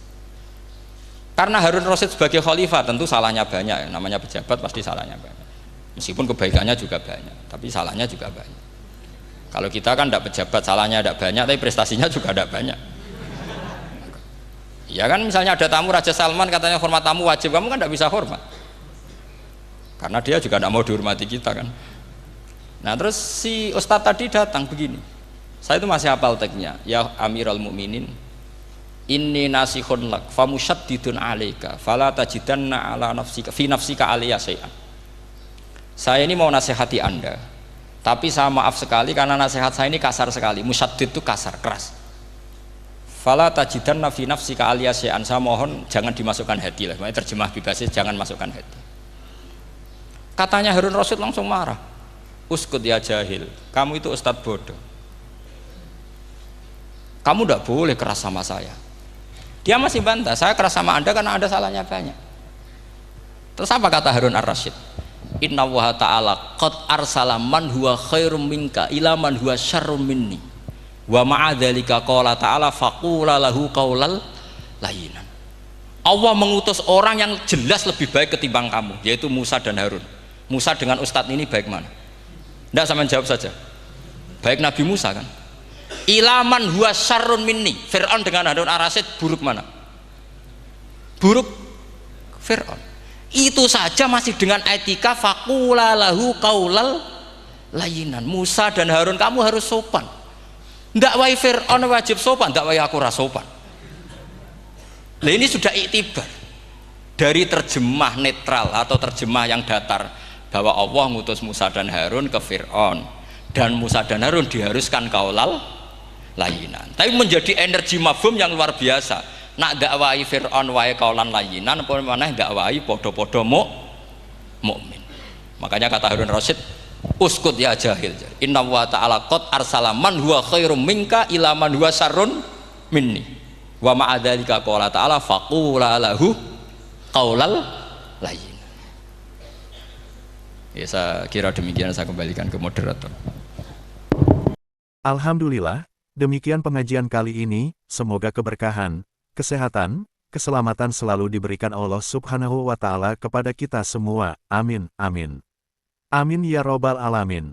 Karena Harun Ar-Rasyid sebagai khalifah tentu salahnya banyak, namanya pejabat pasti salahnya banyak. Meskipun kebaikannya juga banyak, tapi salahnya juga banyak. Kalau kita kan tidak pejabat, salahnya tidak banyak, tapi prestasinya juga tidak banyak. Ya kan, misalnya ada tamu Raja Salman, katanya hormat tamu wajib, kamu kan tidak bisa hormat. Karena dia juga tidak mau dihormati kita kan. Nah terus si ustadz tadi datang begini, saya itu masih hafal teksnya, ya Amirul Mukminin, inni nasihun lak famusyaddidun alaika fala tajidanna ala nafsika fi nafsika aliyya syai'an. Saya ini mau nasihati Anda, tapi saya maaf sekali karena nasihat saya ini kasar sekali. Musyaddid itu kasar, keras. Fala tajidanna fi nafsika aliyya syai'an, saya mohon jangan dimasukkan hati lah. Makanya terjemah bebasnya jangan masukkan hati. Katanya Harun Rasyid langsung marah. Uskut ya jahil, kamu itu ustadz bodoh. Kamu tidak boleh keras sama saya. Dia masih bantah, saya keras sama Anda karena Anda salahnya banyak. Terus apa kata Harun Ar-Rasyid? Inna wa ta'ala qad arsala man huwa khairum minka ila man huwa syarrum minni. Wa ma'adzalika qala ta'ala faqula lahu qaulal layyinan. Allah mengutus orang yang jelas lebih baik ketimbang kamu, yaitu Musa dan Harun. Musa dengan ustadz ini baik mana? Tidak, sama jawab saja. Baik Nabi Musa kan? Ilaman huwa syarrun minni. Fir'aun dengan Harun Ar-Rasyid buruk mana? Buruk Fir'aun. Itu saja masih dengan etika faqula lahu qaulal layyinan. Musa dan Harun kamu harus sopan. Ndak wae Fir'aun wajib sopan, ndak wae aku ra sopan. Nah ini sudah iktibar dari terjemah netral atau terjemah yang datar, bahwa Allah ngutus Musa dan Harun ke Fir'aun, dan Musa dan Harun diharuskan qaulal layyinan. Tapi menjadi energi mafhum yang luar biasa. Nak dakwai Fir'aun wae qaulan layyinan, apa maneh dakwai podo-podo mukmin. Makanya kata Harun Rasyid, uskut ya jahil. Inna wa ta'ala qad arsala man huwa khairum minka ila man huwa syarrun minni. Wa ma'adzalika qala ta'ala faqula lahu qaulal layyin. Ya, saya kira demikian, saya kembalikan ke moderator. Alhamdulillah, demikian pengajian kali ini, semoga keberkahan, kesehatan, keselamatan selalu diberikan Allah Subhanahu wa Ta'ala kepada kita semua. Amin, amin. Amin ya Robbal Alamin.